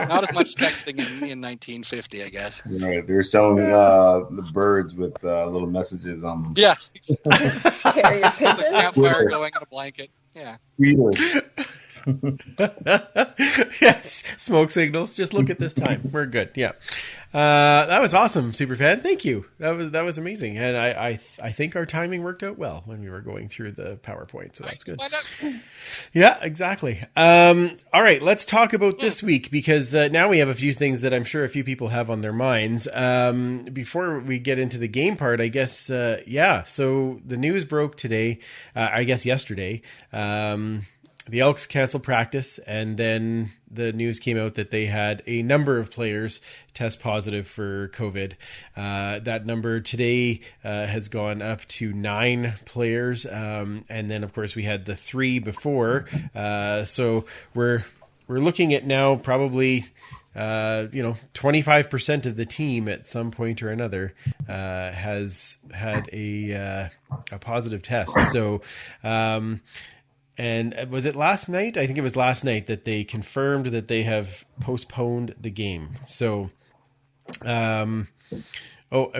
Not as much texting in 1950, I guess. Right. They're selling the birds with little messages on them. Yeah. Carrier pigeon. Campfire going in a blanket. Yeah. Yes, smoke signals. Just look at this time. We're good. Yeah, that was awesome, Superfan. Thank you. That was amazing, and I think our timing worked out well when we were going through the PowerPoint. So that's good. Yeah, exactly. All right, let's talk about this week because now we have a few things that I'm sure a few people have on their minds. Before we get into the game part, I guess. So the news broke today. I guess yesterday. The Elks canceled practice, and then the news came out that they had a number of players test positive for COVID. That number today has gone up to 9 players, and then of course we had the 3 before. So we're looking at now probably 25% of the team at some point or another has had a positive test. So. And was it last night? I think it was last night that they confirmed that they have postponed the game. So, and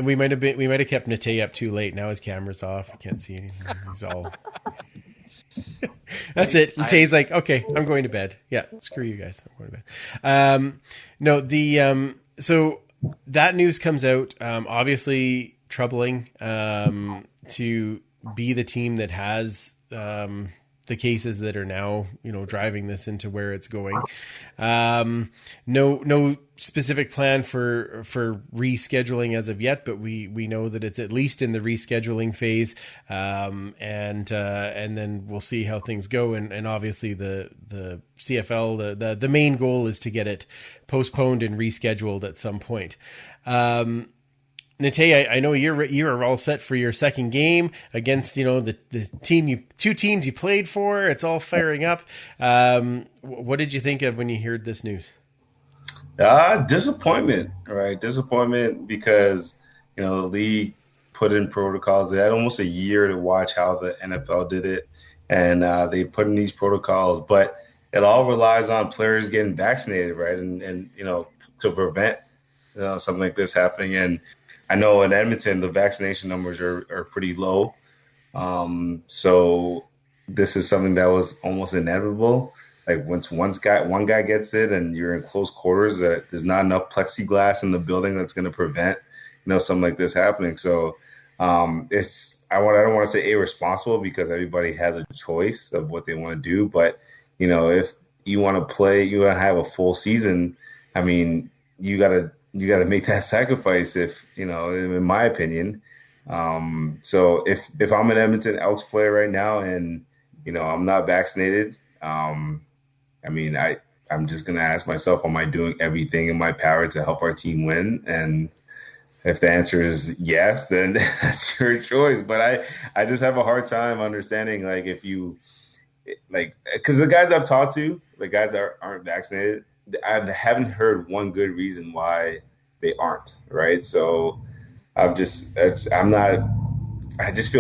we might have kept Natey up too late. Now his camera's off. I can't see anything. He's all. That's it. Natey's like, okay, I'm going to bed. Yeah, screw you guys. I'm going to bed. So that news comes out. Obviously troubling to be the team that has. The cases that are now, driving this into where it's going. No specific plan for rescheduling as of yet, but we know that it's at least in the rescheduling phase. And then we'll see how things go. And obviously the CFL, the main goal is to get it postponed and rescheduled at some point. Natey, I know you're all set for your second game against the two teams you played for. It's all firing up. What did you think of when you heard this news? Disappointment, right? Disappointment because, the league put in protocols. They had almost a year to watch how the NFL did it, and they put in these protocols. But it all relies on players getting vaccinated, right? And to prevent something like this happening. And I know in Edmonton, the vaccination numbers are pretty low. So this is something that was almost inevitable. Like once one guy gets it and you're in close quarters, there's not enough plexiglass in the building that's going to prevent, something like this happening. So I don't want to say irresponsible because everybody has a choice of what they want to do. But, if you want to play, you want to have a full season, I mean, you gotta make that sacrifice in my opinion. So if I'm an Edmonton Elks player right now and, I'm not vaccinated, I'm just going to ask myself, am I doing everything in my power to help our team win? And if the answer is yes, then that's your choice. But I just have a hard time understanding, because the guys I've talked to, the guys that aren't vaccinated, I haven't heard one good reason why they aren't, right? So I just feel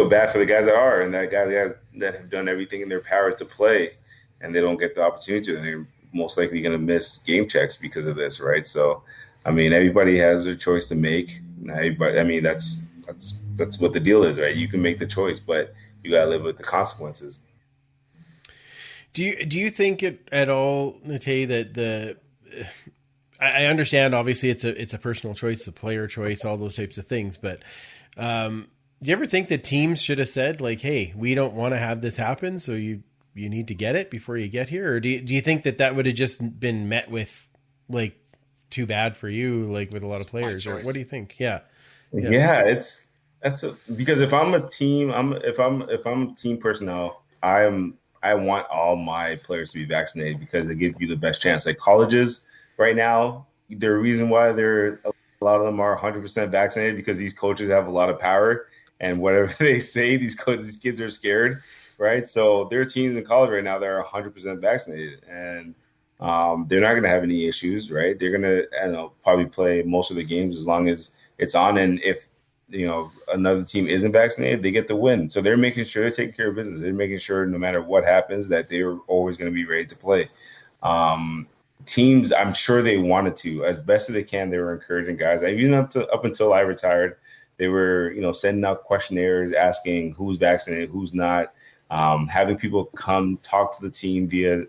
bad for the guys that are, and the guys that have done everything in their power to play, and they don't get the opportunity to, and they're most likely going to miss game checks because of this, right? So, everybody has their choice to make. That's what the deal is, right? You can make the choice, but you got to live with the consequences. Do you think it at all, Natey, that I understand obviously it's a personal choice, the player choice, all those types of things, but do you ever think that teams should have said hey, we don't want to have this happen, so you need to get it before you get here? Or do you think that would have just been met with too bad for you, with a lot of players? Or what do you think? Yeah. Because if I'm a team, if I'm team personnel, I want all my players to be vaccinated because it gives you the best chance. Like colleges right now, the reason why a lot of them are 100% vaccinated because these coaches have a lot of power, and whatever they say, these kids are scared, right? So there are teams in college right now that are 100% vaccinated, and they're not going to have any issues, right? They're going to probably play most of the games as long as it's on. And if another team isn't vaccinated, they get the win. So they're making sure they're taking care of business. They're making sure no matter what happens that they're always going to be ready to play. Teams, I'm sure they wanted to, as best as they can. They were encouraging guys. Even up until I retired, they were sending out questionnaires asking who's vaccinated, who's not. Having people come talk to the team via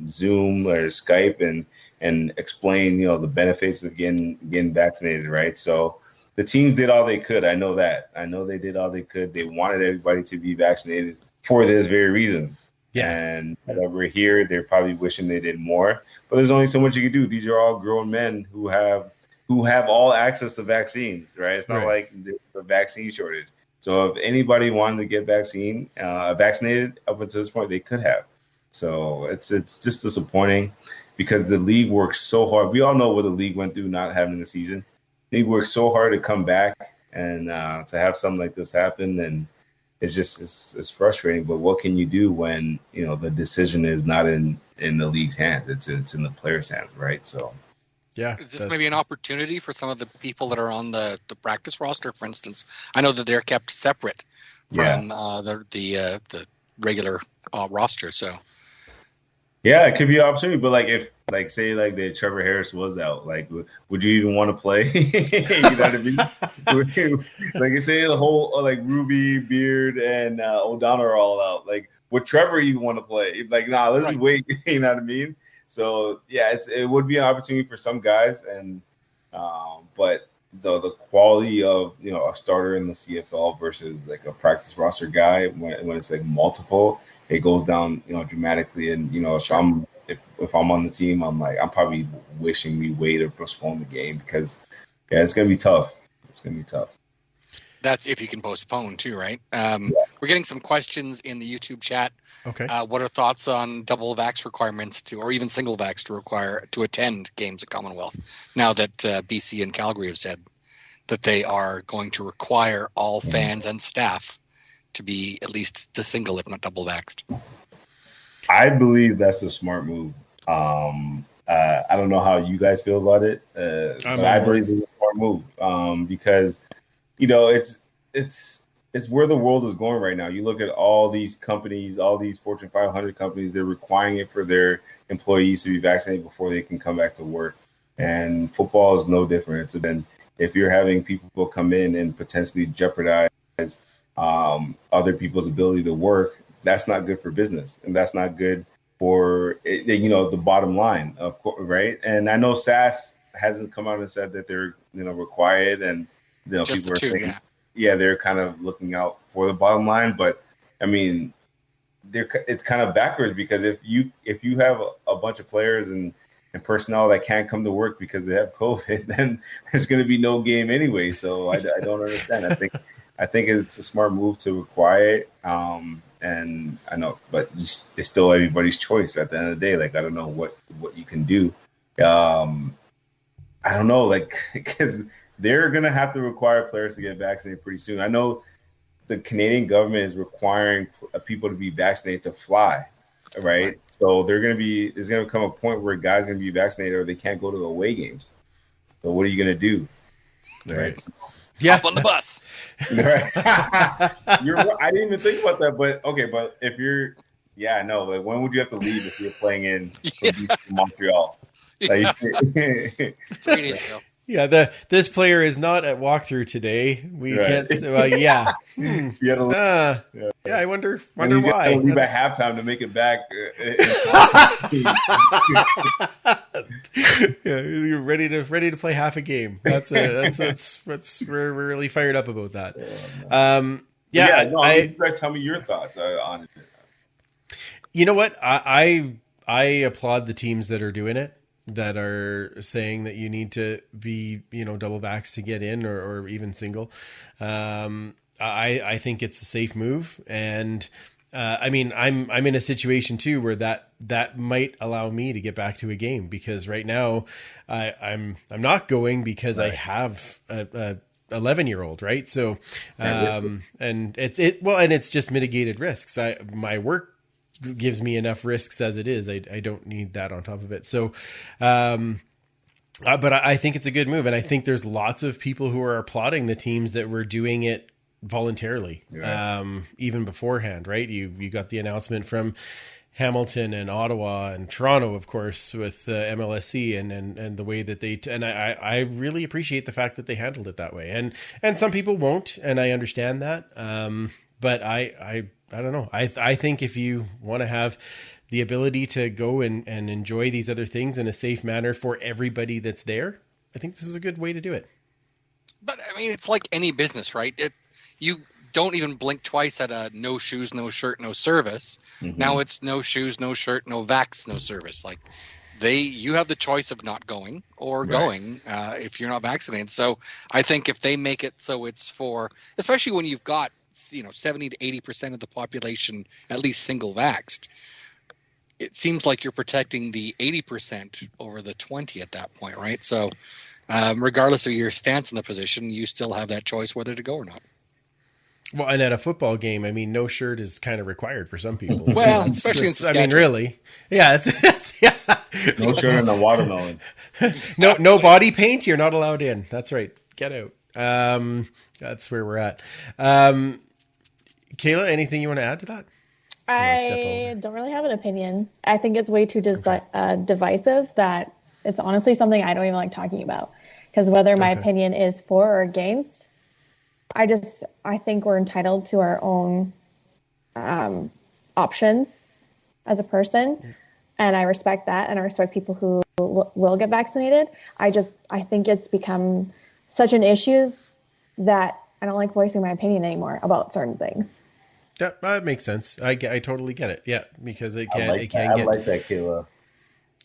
Zoom or Skype and explain the benefits of getting vaccinated, right? So the teams did all they could. I know that. I know they did all they could. They wanted everybody to be vaccinated for this very reason. Yeah. And we're here, they're probably wishing they did more. But there's only so much you can do. These are all grown men who have all access to vaccines, right? It's not like there's a vaccine shortage. So if anybody wanted to get vaccinated up until this point, they could have. So it's just disappointing because the league works so hard. We all know what the league went through not having a season. The league worked so hard to come back and to have something like this happen, and it's frustrating. But what can you do when the decision is not in the league's hands? It's in the players' hands, right? So. Yeah. Is this maybe an opportunity for some of the people that are on the practice roster, for instance? I know that they're kept separate from the regular roster. So. Yeah, it could be an opportunity, but if say the Trevor Harris was out, would you even want to play? You know what I mean? Say the whole Ruby, Beard, and O'Donnell are all out. Would Trevor even want to play? Let's wait. You know what I mean? So yeah, it would be an opportunity for some guys, and but the quality of a starter in the CFL versus a practice roster guy when it's multiple, it goes down dramatically. And if I'm on the team, I'm probably wishing we wait or postpone the game because it's gonna be tough. It's gonna be tough. That's if you can postpone too, right? We're getting some questions in the YouTube chat. Okay. What are thoughts on double vax requirements or even single vax to attend games at Commonwealth? Now that BC and Calgary have said that they are going to require all fans and staff to be at least the single, if not double vaxxed. I believe that's a smart move. I don't know how you guys feel about it, but I believe it's a smart move because, it's where the world is going right now. You look at all these companies, all these Fortune 500 companies, they're requiring it for their employees to be vaccinated before they can come back to work. And football is no different. If you're having people come in and potentially jeopardize other people's ability to work, that's not good for business. And that's not good for, the bottom line, of course, right? And I know SAS hasn't come out and said that they're, required, and, just people the two, saying, they're kind of looking out for the bottom line. But I mean, it's kind of backwards, because if you have a bunch of players and personnel that can't come to work because they have COVID, then there's going to be no game anyway. So I don't understand. I think it's a smart move to require it. And I know, but it's still everybody's choice at the end of the day. Like, I don't know what you can do. I don't know, like, because they're going to have to require players to get vaccinated pretty soon. I know the Canadian government is requiring people to be vaccinated to fly, right? So there's going to come a point where guys are going to be vaccinated or they can't go to away games. So what are you going to do? Right. Hop on the bus. Right. I didn't even think about that, but okay. But if you're, like, when would you have to leave if you're playing in Montreal? Like, 3 days ago. Yeah, this player is not at walkthrough today. We can't. Yeah. I wonder why. Leave at halftime to make it back. You're ready to play half a game. We're really fired up about that. You guys tell me your thoughts on it. You know what? I applaud the teams that are doing it, that are saying that you need to be, double vax to get in, or even single. I think it's a safe move. And, I'm in a situation too, where that might allow me to get back to a game, because right now I'm not going because I have a 11-year-old, right? So, and it's just mitigated risks. My work gives me enough risks as it is. I don't need that on top of it. So, but I think it's a good move. And I think there's lots of people who are applauding the teams that were doing it voluntarily, even beforehand, right? You got the announcement from Hamilton and Ottawa and Toronto, of course, with MLSC and the way that I really appreciate the fact that they handled it that way. And some people won't, and I understand that. But I don't know. I think if you want to have the ability to go and enjoy these other things in a safe manner for everybody that's there, I think this is a good way to do it. But I mean, it's like any business, right? You don't even blink twice at a no shoes, no shirt, no service. Mm-hmm. Now it's no shoes, no shirt, no vax, no service. Like, you have the choice of not going or going if you're not vaccinated. So I think if they make it so it's for, especially when you've got 70 to 80% of the population at least single vaxxed, it seems like you're protecting the 80% over the 20 at that point, right? So regardless of your stance in the position, you still have that choice whether to go or not. Well, and at a football game, I mean, no shirt is kind of required for some people. Well, especially in Saskatchewan. I mean, really. Yeah, it's no shirt and a watermelon. No body paint, you're not allowed in. That's right. Get out. That's where we're at. Kayla, anything you want to add to that? I don't really have an opinion. I think it's way too divisive that it's honestly something I don't even like talking about. Because whether my opinion is for or against, I think we're entitled to our own options as a person. And I respect that. And I respect people who will get vaccinated. I think it's become such an issue that I don't like voicing my opinion anymore about certain things. Yeah, that makes sense. I totally get it. Yeah, because I like that, Kayla.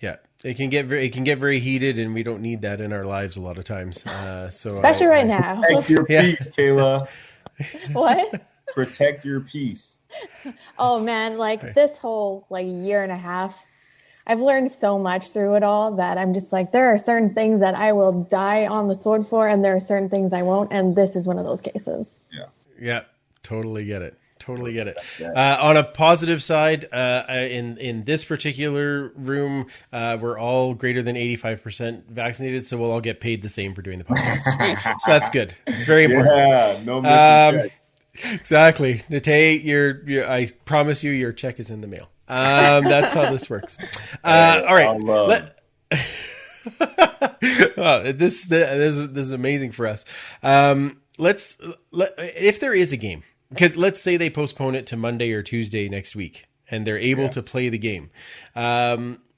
Yeah, it can get very heated, and we don't need that in our lives a lot of times. So especially right now. Protect your peace, Kayla. What? Protect your peace. Oh man, this whole year and a half, I've learned so much through it all that I'm just like, there are certain things that I will die on the sword for, and there are certain things I won't, and this is one of those cases. Yeah, totally get it. Totally get it. On a positive side, in this particular room, we're all greater than 85% vaccinated, so we'll all get paid the same for doing the podcast. So that's good. It's very important. Yeah, no missing check. Exactly. Natey, I promise you your check is in the mail. That's how this works. All right. This is amazing for us. If there is a game, because let's say they postpone it to Monday or Tuesday next week and they're able to play the game.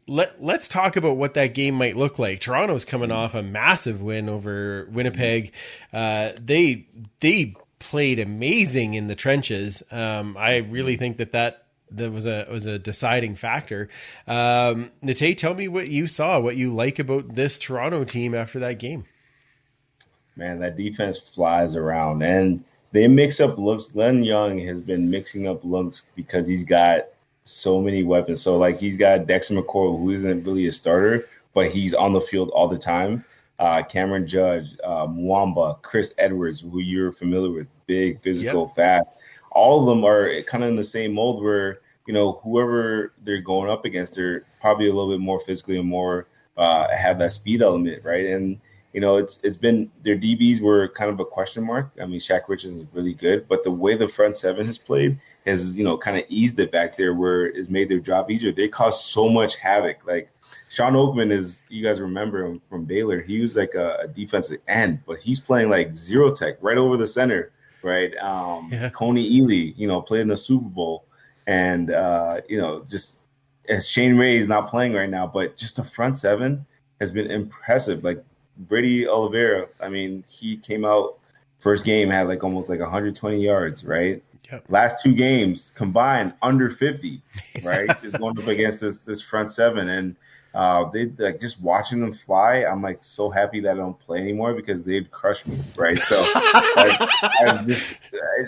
Let's talk about what that game might look like. Toronto's coming off a massive win over Winnipeg. They played amazing in the trenches. I really think that was a deciding factor. Natey, tell me what you saw, what you like about this Toronto team after that game. Man, that defense flies around, and they mix up looks. Len Young has been mixing up looks because he's got so many weapons. So, like, he's got Dexter McCoy, who isn't really a starter, but he's on the field all the time. Cameron Judge, Mwamba, Chris Edwards, who you're familiar with, big, physical, fast. All of them are kind of in the same mold where, whoever they're going up against, they're probably a little bit more physically and more have that speed element, right? And, it's been their DBs were kind of a question mark. I mean, Shaq Richards is really good, but the way the front seven has played has, kind of eased it back there where it's made their job easier. They caused so much havoc. Like Sean Oakman you guys remember him from Baylor. He was like a defensive end, but he's playing like zero tech right over the center, right? Coney Ely, played in the Super Bowl. And, just as Shane Ray is not playing right now, but just the front seven has been impressive. Like Brady Oliveira, I mean, he came out first game, had like almost like 120 yards, right? Yep. Last two games combined under 50, right? Just going up against this front seven. And they like just watching them fly. I'm like so happy that I don't play anymore because they'd crush me, right? So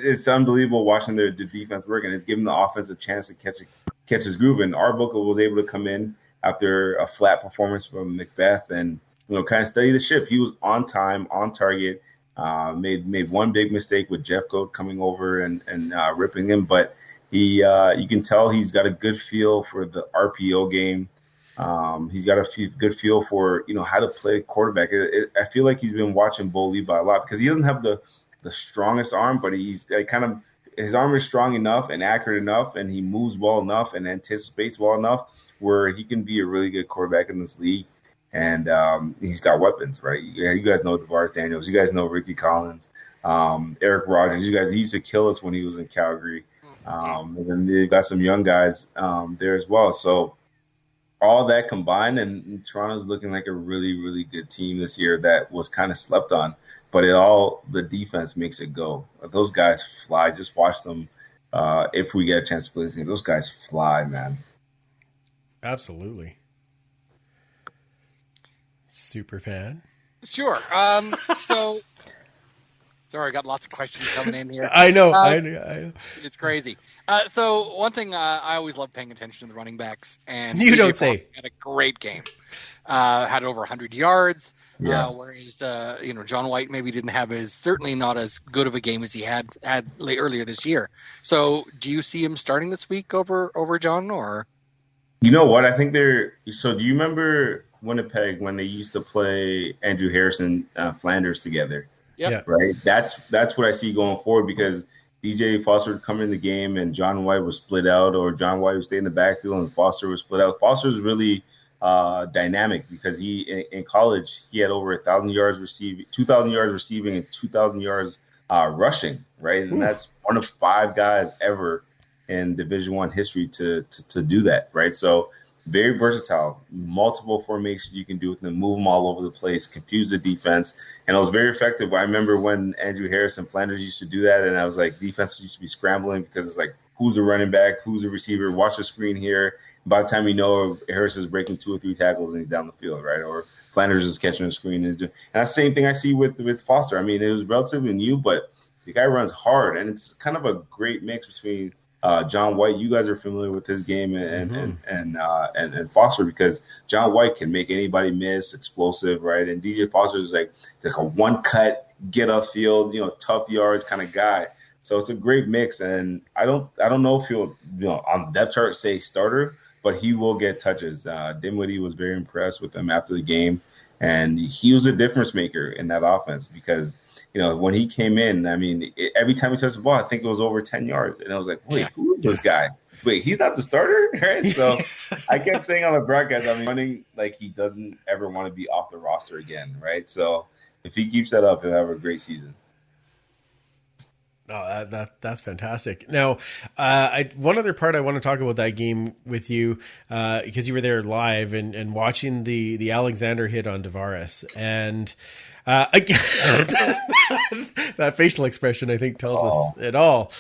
it's unbelievable watching the defense work, and it's giving the offense a chance to catch his groove. And Arbuckle was able to come in after a flat performance from Macbeth and kind of steady the ship. He was on time, on target. Made one big mistake with Jeff Goat coming over and ripping him, but he you can tell he's got a good feel for the RPO game. He's got a good feel for how to play quarterback. I feel like he's been watching Bo Levi a lot because he doesn't have the strongest arm, but he's his arm is strong enough and accurate enough, and he moves well enough and anticipates well enough where he can be a really good quarterback in this league. And he's got weapons, right? You guys know DeVaris Daniels. You guys know Ricky Collins, Eric Rogers. You guys, he used to kill us when he was in Calgary. And then they've got some young guys there as well. So all that combined, and Toronto's looking like a really, really good team this year that was kind of slept on. But the defense makes it go. Those guys fly. Just watch them if we get a chance to play this game. Those guys fly, man. Absolutely. Superfan. Sure. So, sorry, I got lots of questions coming in here. I know. It's crazy. So one thing I always love paying attention to the running backs, and you don't say. Had a great game. Had over 100 yards. Whereas John White maybe didn't have certainly not as good of a game as he had earlier this year. So do you see him starting this week over John, or? You know what? I think so do you remember Winnipeg when they used to play Andrew Harrison, Flanders together? Yeah. Right. That's what I see going forward because DJ Foster would come in the game and John White was split out, or John White would stay in the backfield and Foster was split out. Foster's really dynamic because he in college he had over 1,000 yards receiving, 2,000 yards receiving, and 2,000 yards rushing. Right, and that's one of 5 guys ever in Division I history to do that. Right, so. Very versatile, multiple formations you can do with them, move them all over the place, confuse the defense. And it was very effective. I remember when Andrew Harrison Flanders used to do that, and I was like, defenses used to be scrambling because it's like, who's the running back, who's the receiver, watch the screen here. By the time Harrison's breaking 2 or 3 tackles and he's down the field, right? Or Flanders is catching a screen. And that's the same thing I see with Foster. I mean, it was relatively new, but the guy runs hard, and it's kind of a great mix between John White. You guys are familiar with his game and Foster because John White can make anybody miss, explosive, right? And DJ Foster is like a one cut, get up field, tough yards kind of guy. So it's a great mix, and I don't know if he'll on the depth chart say starter, but he will get touches. Dinwiddie was very impressed with him after the game, and he was a difference maker in that offense because when he came in, I mean, every time he touched the ball, I think it was over 10 yards, and I was like, wait, who is this guy? Wait, he's not the starter, right? So I kept saying on the broadcast, I'm running like he doesn't ever want to be off the roster again, right? So if he keeps that up, he'll have a great season. Oh, that's fantastic. Now, one other part I want to talk about that game with you, because you were there live and watching the Alexander hit on Tavares, and that facial expression I think tells us it all.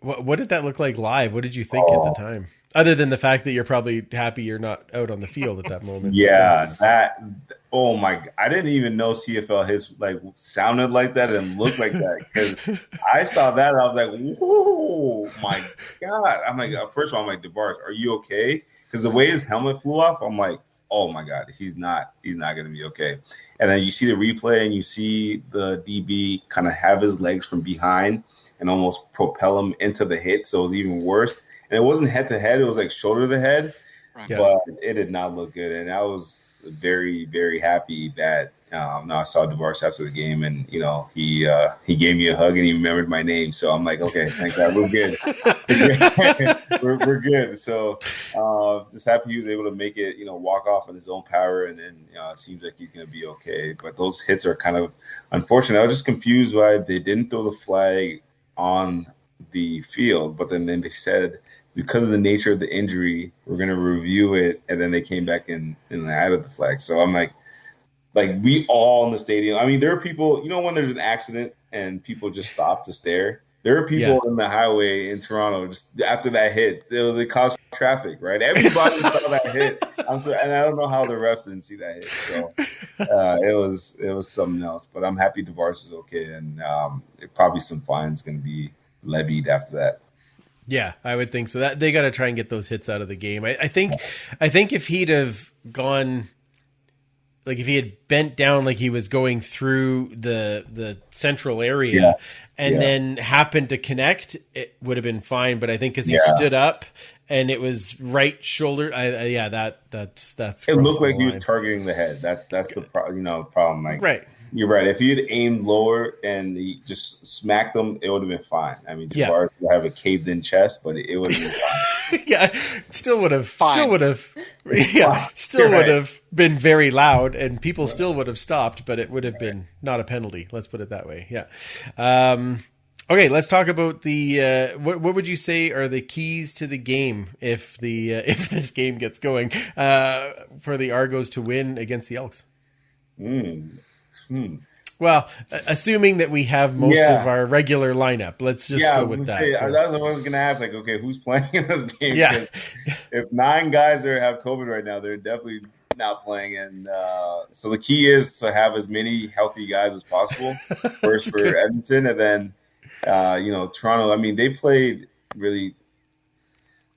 What did that look like live? What did you think at the time? Other than the fact that you're probably happy you're not out on the field at that moment. Yeah, oh my! I didn't even know CFL hits sounded like that and looked like that because I saw that and I was like, "Whoa, my God!" I'm like, first of all, I'm like, DeBarge, are you okay? Because the way his helmet flew off, I'm like, "Oh my God, he's not going to be okay." And then you see the replay and you see the DB kind of have his legs from behind and almost propel him into the hit, so it was even worse. And it wasn't head to head; it was like shoulder to head, but it did not look good. And I was very, very happy that I saw DeBarge after the game, and he gave me a hug and he remembered my name. So I'm like, okay, thank God, we're good. we're good. So just happy he was able to make it, walk off on his own power, and then it seems like he's going to be okay. But those hits are kind of unfortunate. I was just confused why they didn't throw the flag on the field, but then they said, because of the nature of the injury, we're going to review it. And then they came back and added the flag. So I'm like we all in the stadium. I mean, there are people, when there's an accident and people just stop to stare. There are people in the highway in Toronto just after that hit. It caused traffic, right? Everybody saw that hit. And I don't know how the refs didn't see that hit. So it was something else. But I'm happy DeVars is okay. And probably some fines going to be levied after that. Yeah, I would think so. That they got to try and get those hits out of the game. I think if he'd have gone, if he had bent down like he was going through the central area and then happened to connect, it would have been fine. But I think because he stood up and it was right shoulder, that's. It looked like he was targeting the head. That's the problem. Like, right. You're right. If he had aimed lower and he just smacked them, it would have been fine. I mean, Jabbar would have a caved-in chest, but it would have been fine. Still would have been very loud, and people still would have stopped, but it would have been not a penalty. Let's put it that way. Yeah. Okay, let's talk about the what would you say are the keys to the game if this game gets going for the Argos to win against the Elks? Well, assuming that we have most of our regular lineup, let's just go with that. That's what I was going to ask. Like, okay, who's playing in this game? Yeah. If 9 guys have COVID right now, they're definitely not playing. And so the key is to have as many healthy guys as possible. First for good. Edmonton, and then Toronto. I mean, they played really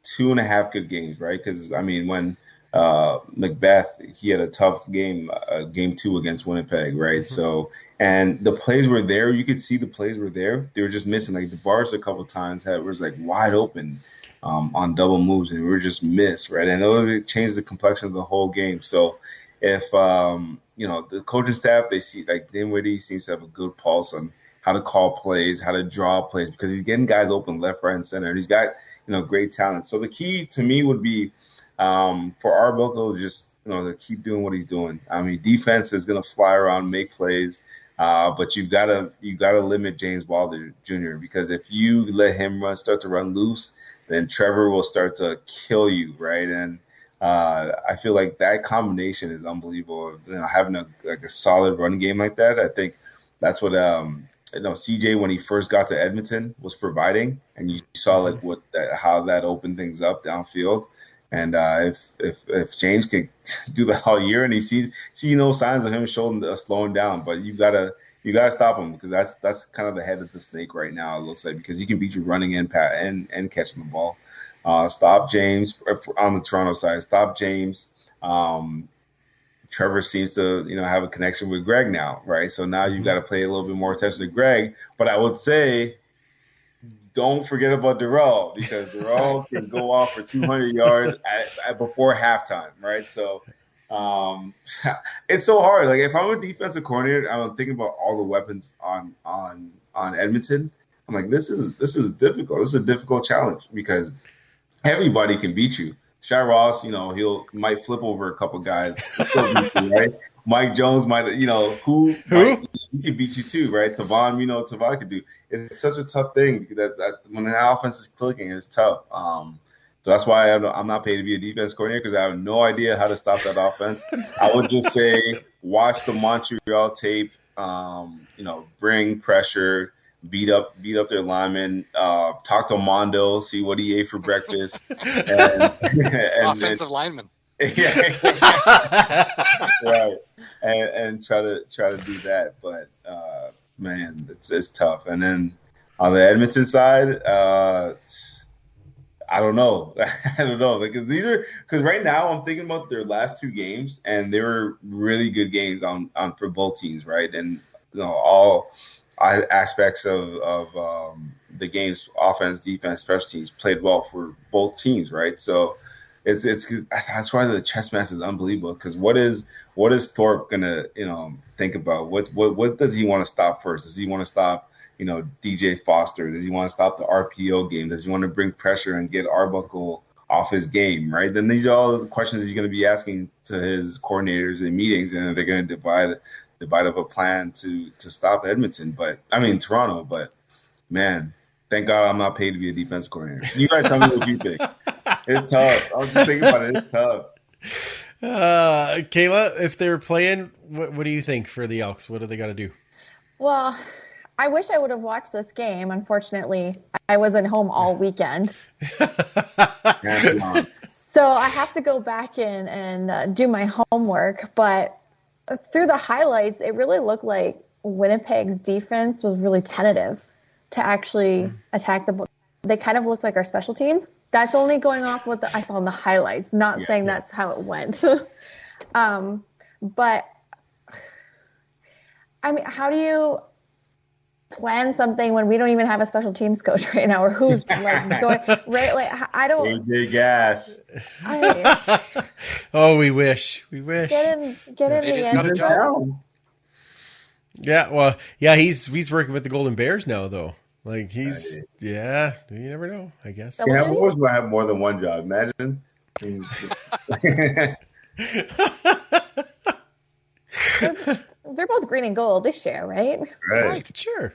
2.5 good games, right? Because I mean, when Macbeth, he had a tough game, game 2 against Winnipeg, right? Mm-hmm. So, and the plays were there. You could see the plays were there. They were just missing. Like the bars a couple of times was wide open on double moves, and we were just missed, right? And it changed the complexion of the whole game. So, if the coaching staff, they see Dinwiddie seems to have a good pulse on how to call plays, how to draw plays, because he's getting guys open left, right, and center, and he's got great talent. So the key to me would be. For Argo, just to keep doing what he's doing. I mean, defense is going to fly around, make plays, but you gotta limit James Wilder Jr. because if you let him start to run loose, then Trevor will start to kill you, right? And I feel like that combination is unbelievable. Having a solid run game like that, I think that's what CJ when he first got to Edmonton was providing, and you saw how that opened things up downfield. And if James could do that all year, and he see no signs of him slowing down, but you gotta stop him because that's kind of the head of the snake right now. It looks like because he can beat you running and catching the ball. Stop James on the Toronto side. Stop James. Trevor seems to, have a connection with Greg now, right? So now you've got to pay a little bit more attention to Greg. But I would say, don't forget about Darrell, because Darrell can go off for 200 yards before halftime, right? So it's so hard. Like, if I'm a defensive coordinator, I'm thinking about all the weapons on Edmonton. I'm like, this is difficult. This is a difficult challenge because everybody can beat you. Shaq Ross, might flip over a couple guys, right? Mike Jones might, who he can beat you too, right? Tavon could do. It's such a tough thing that when the offense is clicking, it's tough. So that's why I'm not paid to be a defense coordinator, because I have no idea how to stop that offense. I would just say, watch the Montreal tape, bring pressure, beat up their linemen, talk to Mondo, see what he ate for breakfast. and Offensive lineman. Yeah. Right. And try to do that. But man, it's tough. And then on the Edmonton side, I don't know. Because right now I'm thinking about their last two games, and they were really good games on for both teams, right? And all aspects of the game's offense, defense, special teams played well for both teams, right? So that's why the chess match is unbelievable. Because what is Thorpe gonna think about? What does he want to stop first? Does he want to stop DJ Foster? Does he want to stop the RPO game? Does he want to bring pressure and get Arbuckle off his game? Right? Then these are all the questions he's going to be asking to his coordinators in meetings, and they're going to divide up a plan to stop Toronto. But man, thank God I'm not paid to be a defense coordinator. You guys tell me what you think. It's tough. I was just thinking about it. It's tough. Kayla, if they're playing, what do you think for the Elks? What do they got to do? Well, I wish I would have watched this game. Unfortunately, I wasn't home all weekend. So I have to go back in and do my homework. But through the highlights, it really looked like Winnipeg's defense was really tentative to actually attack the ball. They kind of looked like our special teams. That's only going off what I saw in the highlights, not saying that's how it went. But, I mean, how do you plan something when we don't even have a special teams coach right now, or who's going right? Like, I don't. AJ Gas. Oh, we wish. Get in the end zone. Yeah, well, yeah, he's working with the Golden Bears now, though. Like, you never know, I guess. Yeah, I've always want to have more than one job. Imagine. They're both green and gold. They share, right? Right. Sure.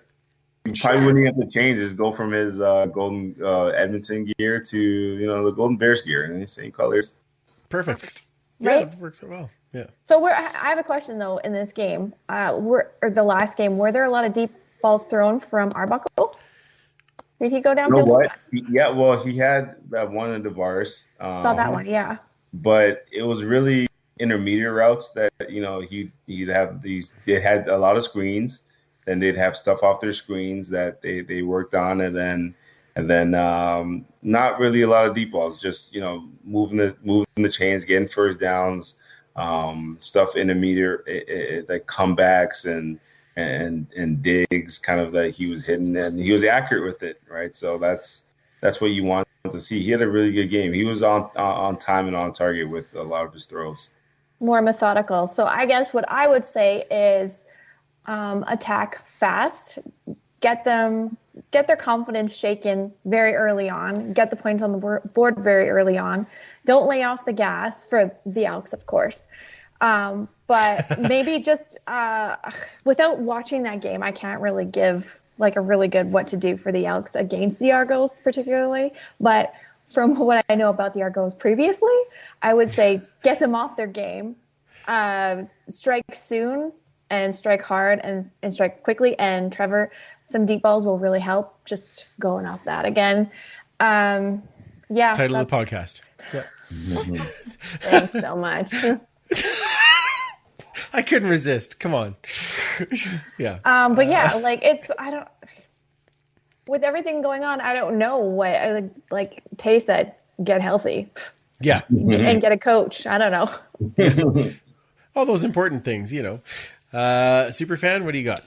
You probably wouldn't have to change. Just go from his golden Edmonton gear to the Golden Bears gear, and the same colors. Perfect. Right? Yeah, it works so well. Yeah. So I have a question though. In this game, or the last game, were there a lot of deep balls thrown from Arbuckle? Did he go down? You know what? Yeah. Well, he had that one in DeVars. Saw that one. Yeah. But it was really intermediate routes that he'd have these. They had a lot of screens. Then they'd have stuff off their screens that they worked on, and then not really a lot of deep balls. Just moving the chains, getting first downs, stuff intermediate, like comebacks and digs, kind of that he was hitting, and he was accurate with it, right? So that's what you want to see. He had a really good game. He was on time and on target with a lot of his throws. More methodical. So I guess what I would say is attack fast, get their confidence shaken very early on, get the points on the board very early on. Don't lay off the gas for the Elks, of course. But maybe just without watching that game, I can't really give like a really good what to do for the Elks against the Argos particularly. But from what I know about the Argos previously, I would say get them off their game, strike soon and strike hard and strike quickly. And Trevor, some deep balls will really help. Just going off that again. Yeah. Title of the podcast. Yeah. Thanks so much. I couldn't resist. Come on. Yeah. But yeah, with everything going on, I don't know what, like Tay said, get healthy. Yeah. And get a coach. I don't know. all those important things, Superfan, what do you got?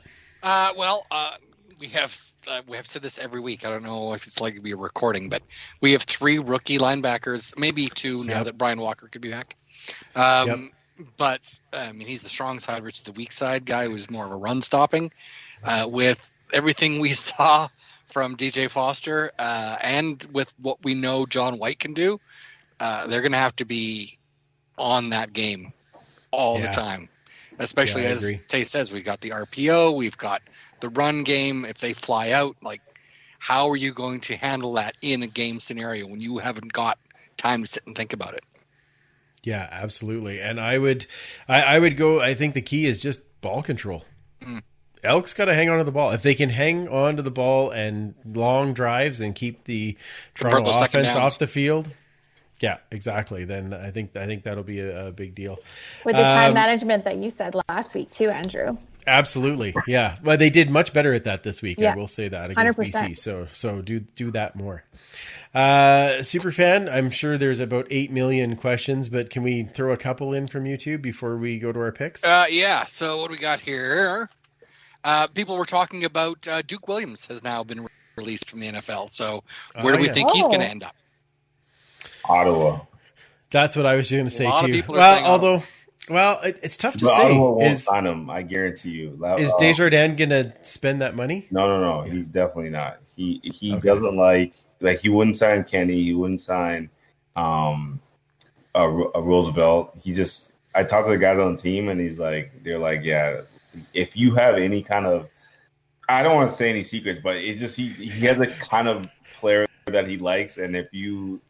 We have said this every week. I don't know if it's like we're recording, but we have 3 rookie linebackers, maybe 2 now that Brian Walker could be back. But I mean, he's the strong side, Rich the weak side guy who's more of a run stopping. With everything we saw from DJ Foster and with what we know John White can do, they're going to have to be on that game all the time. Especially as Tay says, we've got the RPO, we've got the run game. If they fly out, like, how are you going to handle that in a game scenario when you haven't got time to sit and think about it? Yeah, absolutely. And I would go, I think the key is just ball control. Elks got to hang on to the ball. If they can hang on to the ball and long drives and keep the Toronto offense off the field. Yeah, exactly. Then I think that'll be a big deal. With the time management that you said last week too, Andrew. Absolutely. Yeah. Well, they did much better at that this week. Yeah. I will say that against 100%. BC. So do that more. Superfan, I'm sure there's about 8 million questions, but can we throw a couple in from YouTube before we go to our picks? So what do we got here? People were talking about Duke Williams has now been released from the NFL. So where do we think he's going to end up? Ottawa. That's what I was going to say too. It's tough to say. Ottawa won't sign him. I guarantee you. Is Desjardins going to spend that money? No. He's definitely not. He doesn't like he wouldn't sign Kenny. He wouldn't sign a Roosevelt. I talked to the guys on the team, and they're like, yeah, if you have any kind of, I don't want to say any secrets, but it's just he has a kind of player that he likes, and if you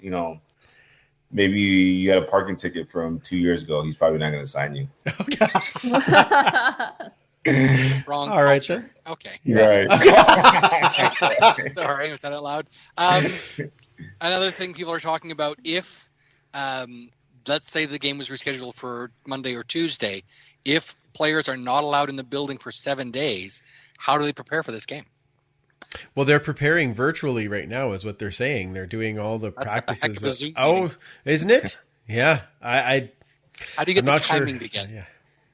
maybe you had a parking ticket from 2 years ago, he's probably not going to sign you. Okay. Wrong. All right, culture. Okay. Right. Sorry, was that out loud? Another thing people are talking about, if let's say the game was rescheduled for Monday or Tuesday, if players are not allowed in the building for 7 days, how do they prepare for this game? Well, they're preparing virtually right now, is what they're saying. They're doing all the practices. Isn't it? Yeah. How do you get the timing together?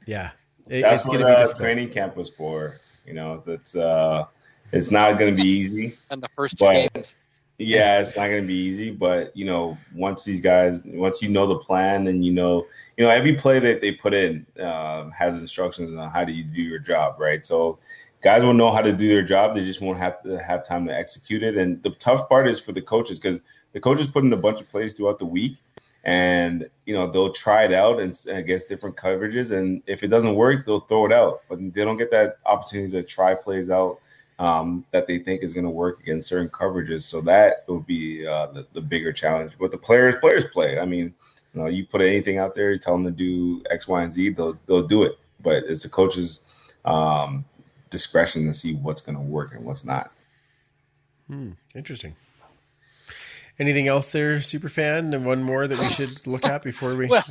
Yeah. That's what the training camp was for. It's not going to be easy. And the first 2 games. Yeah, it's not going to be easy. But once you know the plan, and every play that they put in has instructions on how do you do your job, right? So guys will know how to do their job. They just won't have to have time to execute it. And the tough part is for the coaches, because the coaches put in a bunch of plays throughout the week, and they'll try it out and against different coverages. And if it doesn't work, they'll throw it out. But they don't get that opportunity to try plays out that they think is going to work against certain coverages. So that will be the bigger challenge. But the players play. I mean, you put anything out there, you tell them to do X, Y, and Z, they'll do it. But it's the coaches' discretion to see what's going to work and what's not. Interesting. Anything else there, Superfan? And one more that we should look at before we... Well,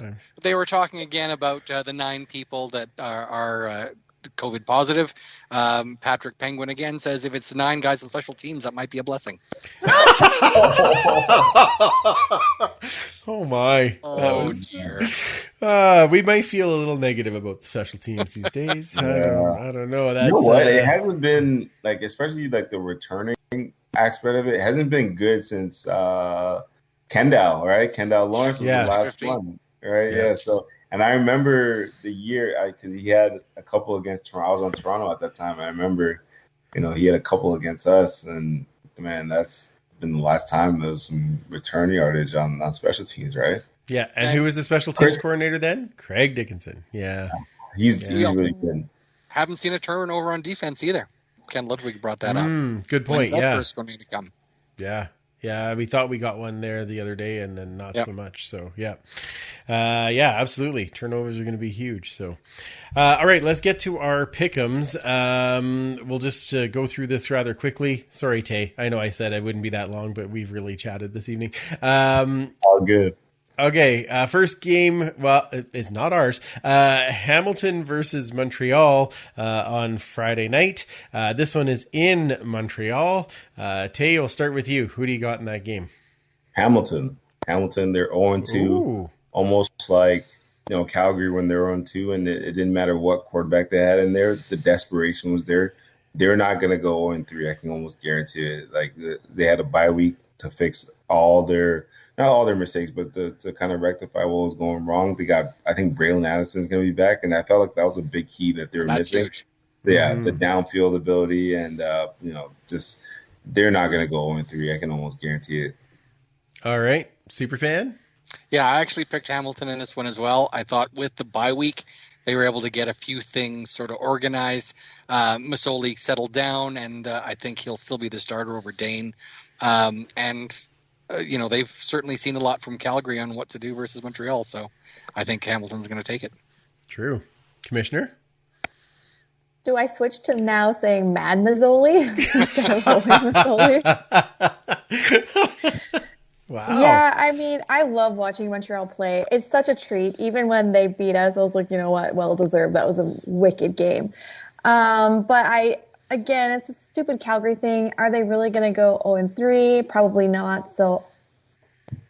they were talking again about the 9 people that are COVID positive. Patrick Penguin again says if it's 9 guys on special teams, that might be a blessing. Oh my! Oh dear. We might feel a little negative about the special teams these days. I don't know. That's it hasn't been especially the returning aspect of it. It hasn't been good since Kendall, right? Kendall Lawrence was the last 15. One, right? Yeah. So, and I remember the year because he had a couple against Toronto. I was on Toronto at that time. I remember, he had a couple against us, and man, that's been the last time there was some return yardage on special teams, right? Yeah, and who was the special teams coordinator then? Craig Dickinson. Yeah. He's really good. Haven't seen a turnover on defense either. Ken Ludwig brought that up. Good point. When's that first going to come? Yeah. Yeah, we thought we got one there the other day, and then not so much. So, absolutely. Turnovers are going to be huge. So, all right, let's get to our pick'ems. We'll just go through this rather quickly. Sorry, Tay. I know I said I wouldn't be that long, but we've really chatted this evening. All good. Okay, first game, well, it's not ours. Hamilton versus Montreal on Friday night. This one is in Montreal. Tay, we'll start with you. Who do you got in that game? Hamilton, they're 0-2, almost like Calgary when they were on 2, and it didn't matter what quarterback they had in there. The desperation was there. They're not going to go 0-3. I can almost guarantee it. Like they had a bye week to fix not all their mistakes, but to kind of rectify what was going wrong. They got, I think Braylon Addison's going to be back, and I felt like that was a big key that they were missing. Huge. Yeah, the downfield ability, and just they're not going to go 0-3. I can almost guarantee it. All right, Superfan. Yeah, I actually picked Hamilton in this one as well. I thought with the bye week, they were able to get a few things sort of organized. Masoli settled down, and I think he'll still be the starter over Dane. They've certainly seen a lot from Calgary on what to do versus Montreal, so I think Hamilton's going to take it. True. Commissioner? Do I switch to now saying Mad Mazzoli instead of Holy Mazzoli? Wow. Yeah, I mean, I love watching Montreal play. It's such a treat. Even when they beat us, I was like, you know what? Well deserved. That was a wicked game. But again, it's a stupid Calgary thing. Are they really going to go 0-3? Probably not. So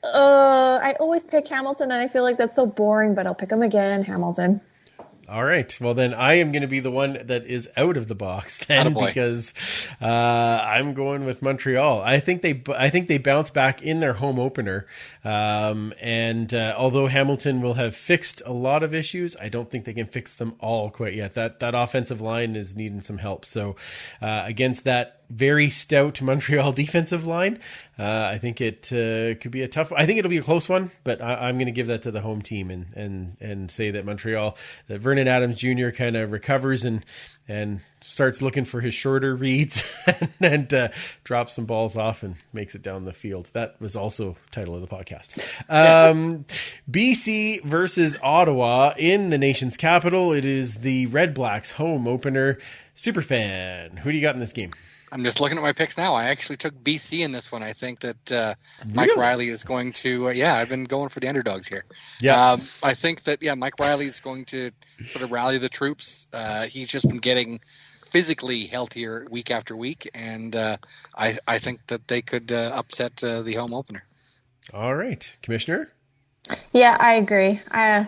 I always pick Hamilton, and I feel like that's so boring, but I'll pick them again, Hamilton. All right. Well, then I am going to be the one that is out of the box then, because I'm going with Montreal. I think they bounce back in their home opener. And although Hamilton will have fixed a lot of issues, I don't think they can fix them all quite yet. That offensive line is needing some help. So against that very stout Montreal defensive line, I think it could be a tough. I think it'll be a close one, but I'm going to give that to the home team and say that Montreal, that Vernon Adams Jr. kind of recovers and starts looking for his shorter reads and drops some balls off and makes it down the field. That was also title of the podcast. BC versus Ottawa in the nation's capital. It is the Red Blacks home opener. Superfan, who do you got in this game? I'm just looking at my picks now. I actually took BC in this one. I think that Mike Riley is going to I've been going for the underdogs here. Yeah. I think that Mike Riley is going to sort of rally the troops. He's just been getting physically healthier week after week, and I think that they could upset the home opener. All right, Commissioner. Yeah, I agree. I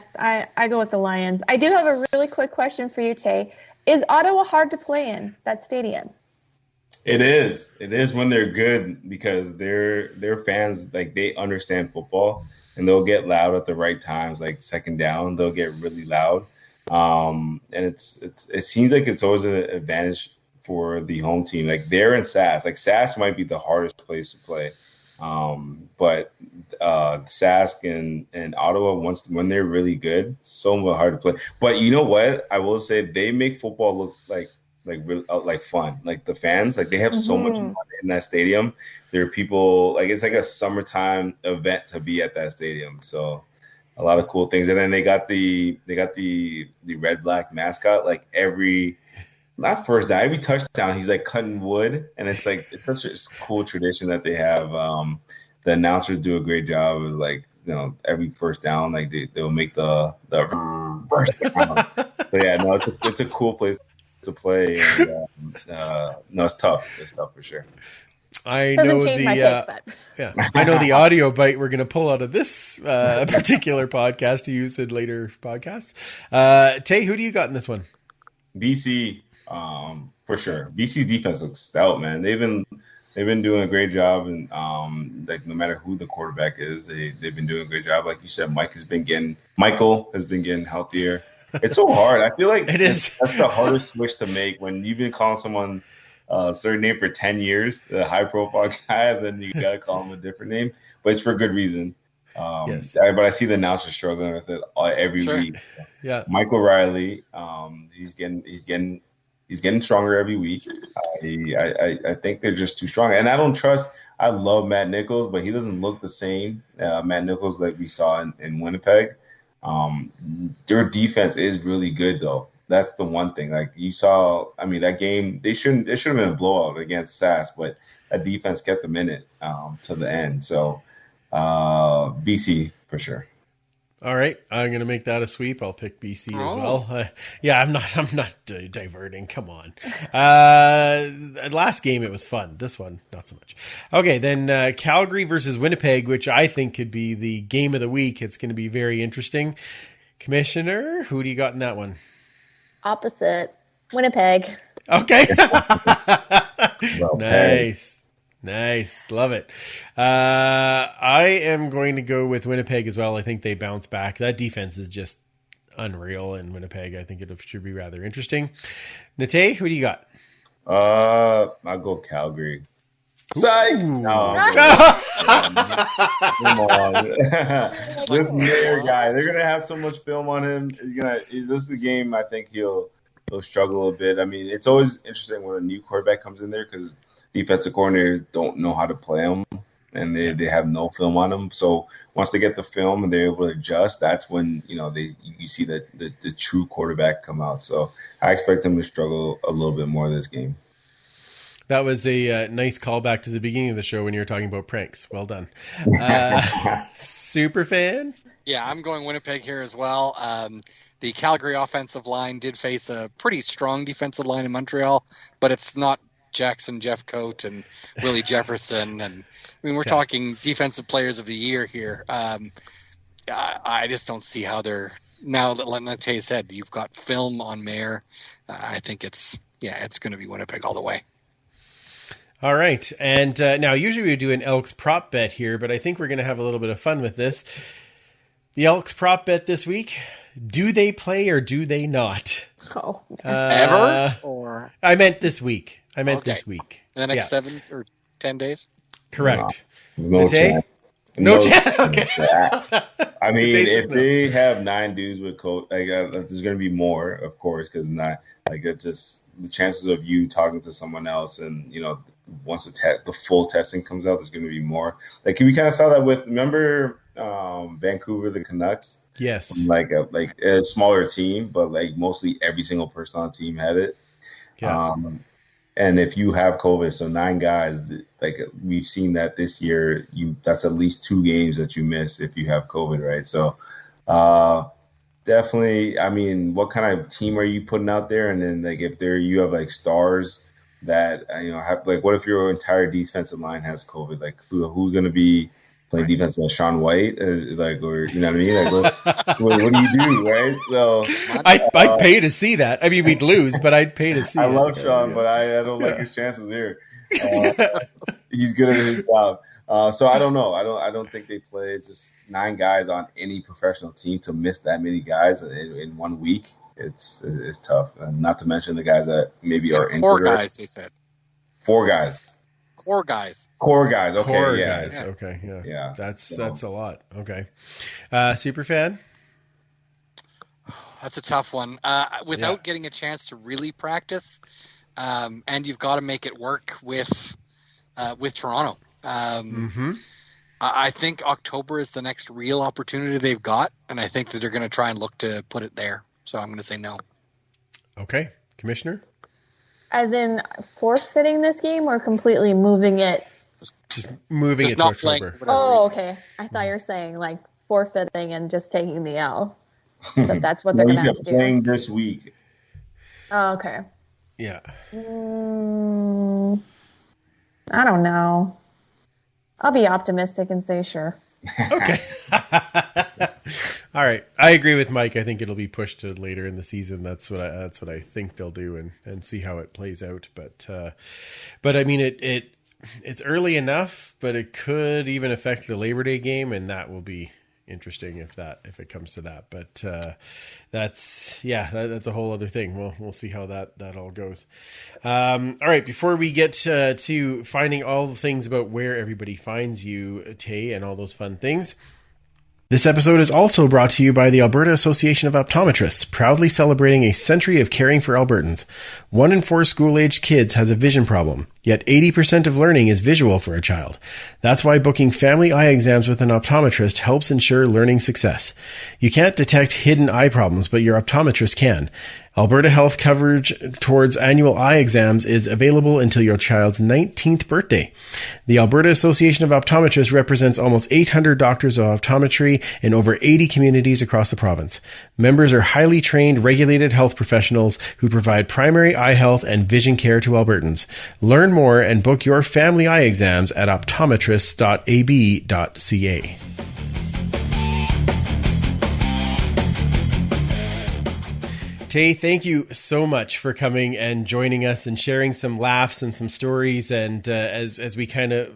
go with the Lions. I do have a really quick question for you, Tay. Is Ottawa hard to play in, that stadium? It is. It is when they're good, because their fans, like, they understand football, and they'll get loud at the right times. Like second down, they'll get really loud. And it seems like it's always an advantage for the home team. Like they're in SAS. Like SAS might be the hardest place to play. But Sask and Ottawa, when they're really good, so hard to play. But you know what? I will say they make football look like fun. Like the fans, like they have so much fun in that stadium. There are people, like it's like a summertime event to be at that stadium. So a lot of cool things. And then they got the red black mascot. Like every touchdown, he's like cutting wood, and it's like it's such a cool tradition that they have. The announcers do a great job of, like, every first down, like they'll make the first down. So yeah, no, it's a cool place to play. And, no, it's tough. It's tough for sure. I know the audio bite we're going to pull out of this particular podcast to use in later podcasts. Tay, who do you got in this one? BC, for sure. BC's defense looks stout, man. They've been doing a great job, and like no matter who the quarterback is, they've been doing a great job. Like you said, Michael has been getting healthier. It's so hard. I feel like it is. That's the hardest switch to make when you've been calling someone a certain name for 10 years, the high profile guy, then you got to call him a different name, but it's for good reason. Yes. But I see the announcers struggling with it every week. Yeah. Michael Riley, he's getting stronger every week. I think they're just too strong. And I love Matt Nichols, but he doesn't look the same. Matt Nichols like we saw in Winnipeg. Their defense is really good, though. That's the one thing. Like you saw, that game, it should have been a blowout against SAS, but that defense kept them in it to the end. So BC for sure. All right, I'm going to make that a sweep. I'll pick BC as well. I'm not diverting. Come on. Last game, it was fun. This one, not so much. Okay, then Calgary versus Winnipeg, which I think could be the game of the week. It's going to be very interesting. Commissioner, who do you got in that one? Opposite. Winnipeg. Okay. Well, Nice. Love it. I am going to go with Winnipeg as well. I think they bounce back. That defense is just unreal in Winnipeg. I think it should be rather interesting. Natey, who do you got? I'll go Calgary. Psych! No, come on. This mayor guy, they're gonna have so much film on him. This is a game I think he'll struggle a bit. I mean, it's always interesting when a new quarterback comes in there because defensive coordinators don't know how to play him, and they have no film on him. So once they get the film and they're able to adjust, that's when you see the true quarterback come out. So I expect him to struggle a little bit more this game. That was a nice callback to the beginning of the show when you were talking about pranks. Well done. Superfan? Yeah, I'm going Winnipeg here as well. The Calgary offensive line did face a pretty strong defensive line in Montreal, but it's not Jackson Jeffcoat and Willie Jefferson. And I mean, we're talking defensive players of the year here. I just don't see how they're now that Natey said you've got film on Mayer. I think it's going to be Winnipeg all the way. All right. And now usually we do an Elks prop bet here, but I think we're going to have a little bit of fun with this. The Elks prop bet this week, do they play or do they not? Oh, ever? Or I meant this week. This week. In the next 7 or 10 days? Correct. No chance. No chance. Okay. I mean, if they have 9 dudes with coach, there's going to be more, of course, because it's just the chances of you talking to someone else, and once the full testing comes out, there's going to be more. Like we kind of saw that with Vancouver, the Canucks. Yes. Like a smaller team, but mostly every single person on the team had it. Yeah. And if you have COVID, so 9 guys, we've seen that this year, that's at least 2 games that you miss if you have COVID, right? So definitely, I mean, what kind of team are you putting out there? And then if you have stars that have what if your entire defensive line has COVID? Who's going to be playing defense like Sean White? Or you know what I mean? What do you do, right? So I'd pay to see that. I mean, we'd lose, but I'd pay to see. I love Sean, but I don't like his chances here. He's good at his job. So I don't know. I don't think they play. It's just 9 guys on any professional team to miss that many guys in 1 week. It's tough. And not to mention the guys that maybe are injured. 4 guys, they said. 4 guys. Core guys. Okay. Core yeah. guys. Okay. Yeah. Yeah. That's a lot. Okay. Superfan? That's a tough one. Without getting a chance to really practice, and you've got to make it work with Toronto. I think October is the next real opportunity they've got, and I think that they're going to try and look to put it there. So I'm going to say no. Okay. Commissioner? As in forfeiting this game or completely moving it? Just moving it to October. Oh, okay. I thought you were saying forfeiting and just taking the L. But that's what they're going to have to do. Playing this week. Oh, okay. Yeah. I don't know. I'll be optimistic and say sure. Okay. All right. I agree with Mike. I think it'll be pushed to later in the season. That's what I think they'll do and see how it plays out. But I mean it's early enough, but it could even affect the Labor Day game, and that will be interesting if it comes to that. But that's a whole other thing. We'll see how that all goes. All right, before we get to finding all the things about where everybody finds you, Tay, and all those fun things, this episode is also brought to you by the Alberta Association of Optometrists, proudly celebrating a century of caring for Albertans. 1 in 4 school-aged kids has a vision problem, yet 80% of learning is visual for a child. That's why booking family eye exams with an optometrist helps ensure learning success. You can't detect hidden eye problems, but your optometrist can. Alberta Health coverage towards annual eye exams is available until your child's 19th birthday. The Alberta Association of Optometrists represents almost 800 doctors of optometry in over 80 communities across the province. Members are highly trained, regulated health professionals who provide primary eye health and vision care to Albertans. Learn more and book your family eye exams at optometrists.ab.ca. Tay, thank you so much for coming and joining us and sharing some laughs and some stories. And as we kind of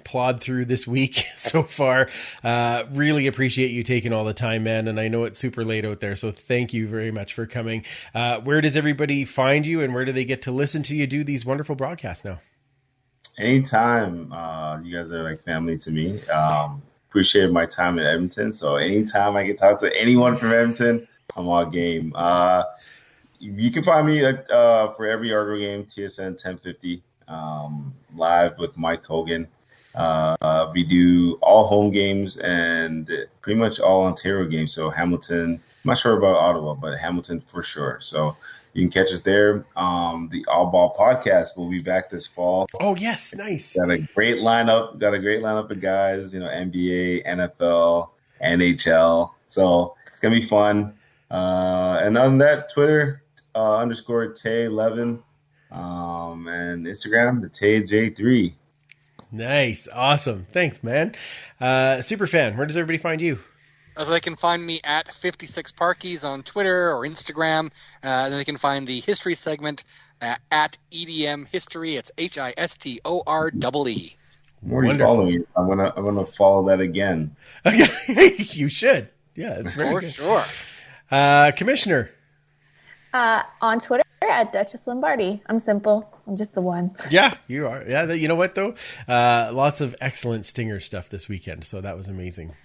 plod through this week so far, really appreciate you taking all the time, man. And I know it's super late out there, so thank you very much for coming. Where does everybody find you, and where do they get to listen to you do these wonderful broadcasts now? Anytime. You guys are like family to me. Appreciate my time in Edmonton. So anytime I can talk to anyone from Edmonton, I'm on game. You can find me at, for every Argo game, TSN 1050, live with Mike Hogan. We do all home games and pretty much all Ontario games. So Hamilton, I'm not sure about Ottawa, but Hamilton for sure. So you can catch us there. The All Ball podcast will be back this fall. Oh, yes. Nice. Got a great lineup. Of guys, NBA, NFL, NHL. So it's going to be fun. And other than that, Twitter, _ Tay11, and Instagram, the Natey Adjei 3. Nice. Awesome. Thanks, man. Superfan, where does everybody find you? So they can find me at 56 Parkies on Twitter or Instagram. Then they can find the history segment at EDM History. It's HISTOREE. Where are you following? I'm gonna follow that again. Okay, you should. Yeah, it's very good. Sure. Commissioner. On Twitter at Duchess Lombardi. I'm simple. I'm just the one. Yeah, you are. Yeah, you know what though? Lots of excellent Stinger stuff this weekend, so that was amazing.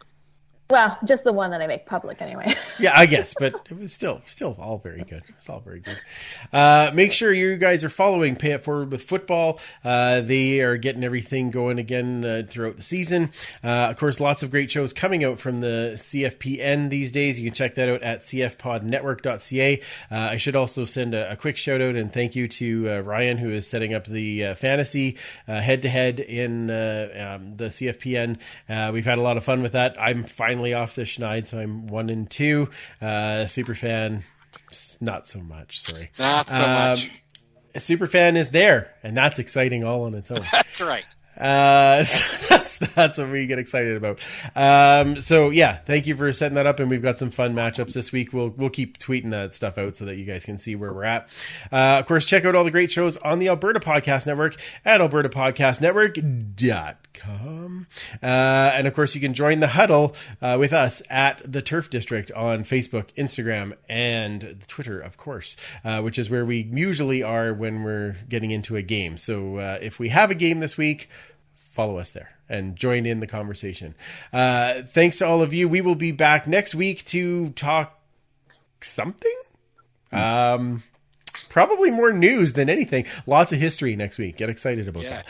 Well, just the one that I make public anyway. Yeah, I guess, but it was still all very good. It's all very good. Make sure you guys are following Pay It Forward with Football. They are getting everything going again throughout the season. Of course, lots of great shows coming out from the CFPN these days. You can check that out at cfpodnetwork.ca. I should also send a quick shout out and thank you to Ryan, who is setting up the fantasy head-to-head in the CFPN. We've had a lot of fun with that. I'm finally off the schneid, so I'm 1-2. Superfan, not so much. Sorry, not so much. Superfan is there, and that's exciting all on its own. That's right. So that's what we get excited about. So yeah, thank you for setting that up, and we've got some fun matchups this week. We'll keep tweeting that stuff out so that you guys can see where we're at. Of course, check out all the great shows on the Alberta Podcast Network at albertapodcastnetwork.com. And of course, you can join the huddle with us at the Turf District on Facebook, Instagram, and Twitter, of course, which is where we usually are when we're getting into a game. So if we have a game this week, follow us there and join in the conversation. Thanks to all of you. We will be back next week to talk something. Probably more news than anything. Lots of history next week. Get excited about that.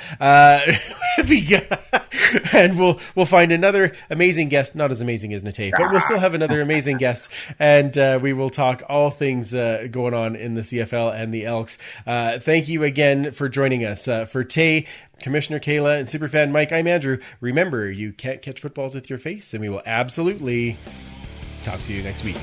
And we'll find another amazing guest. Not as amazing as Natey, but we'll still have another amazing guest. And we will talk all things going on in the CFL and the Elks. Thank you again for joining us. For Tay, Commissioner Kayla, and Superfan Mike, I'm Andrew. Remember, you can't catch footballs with your face, and we will absolutely talk to you next week.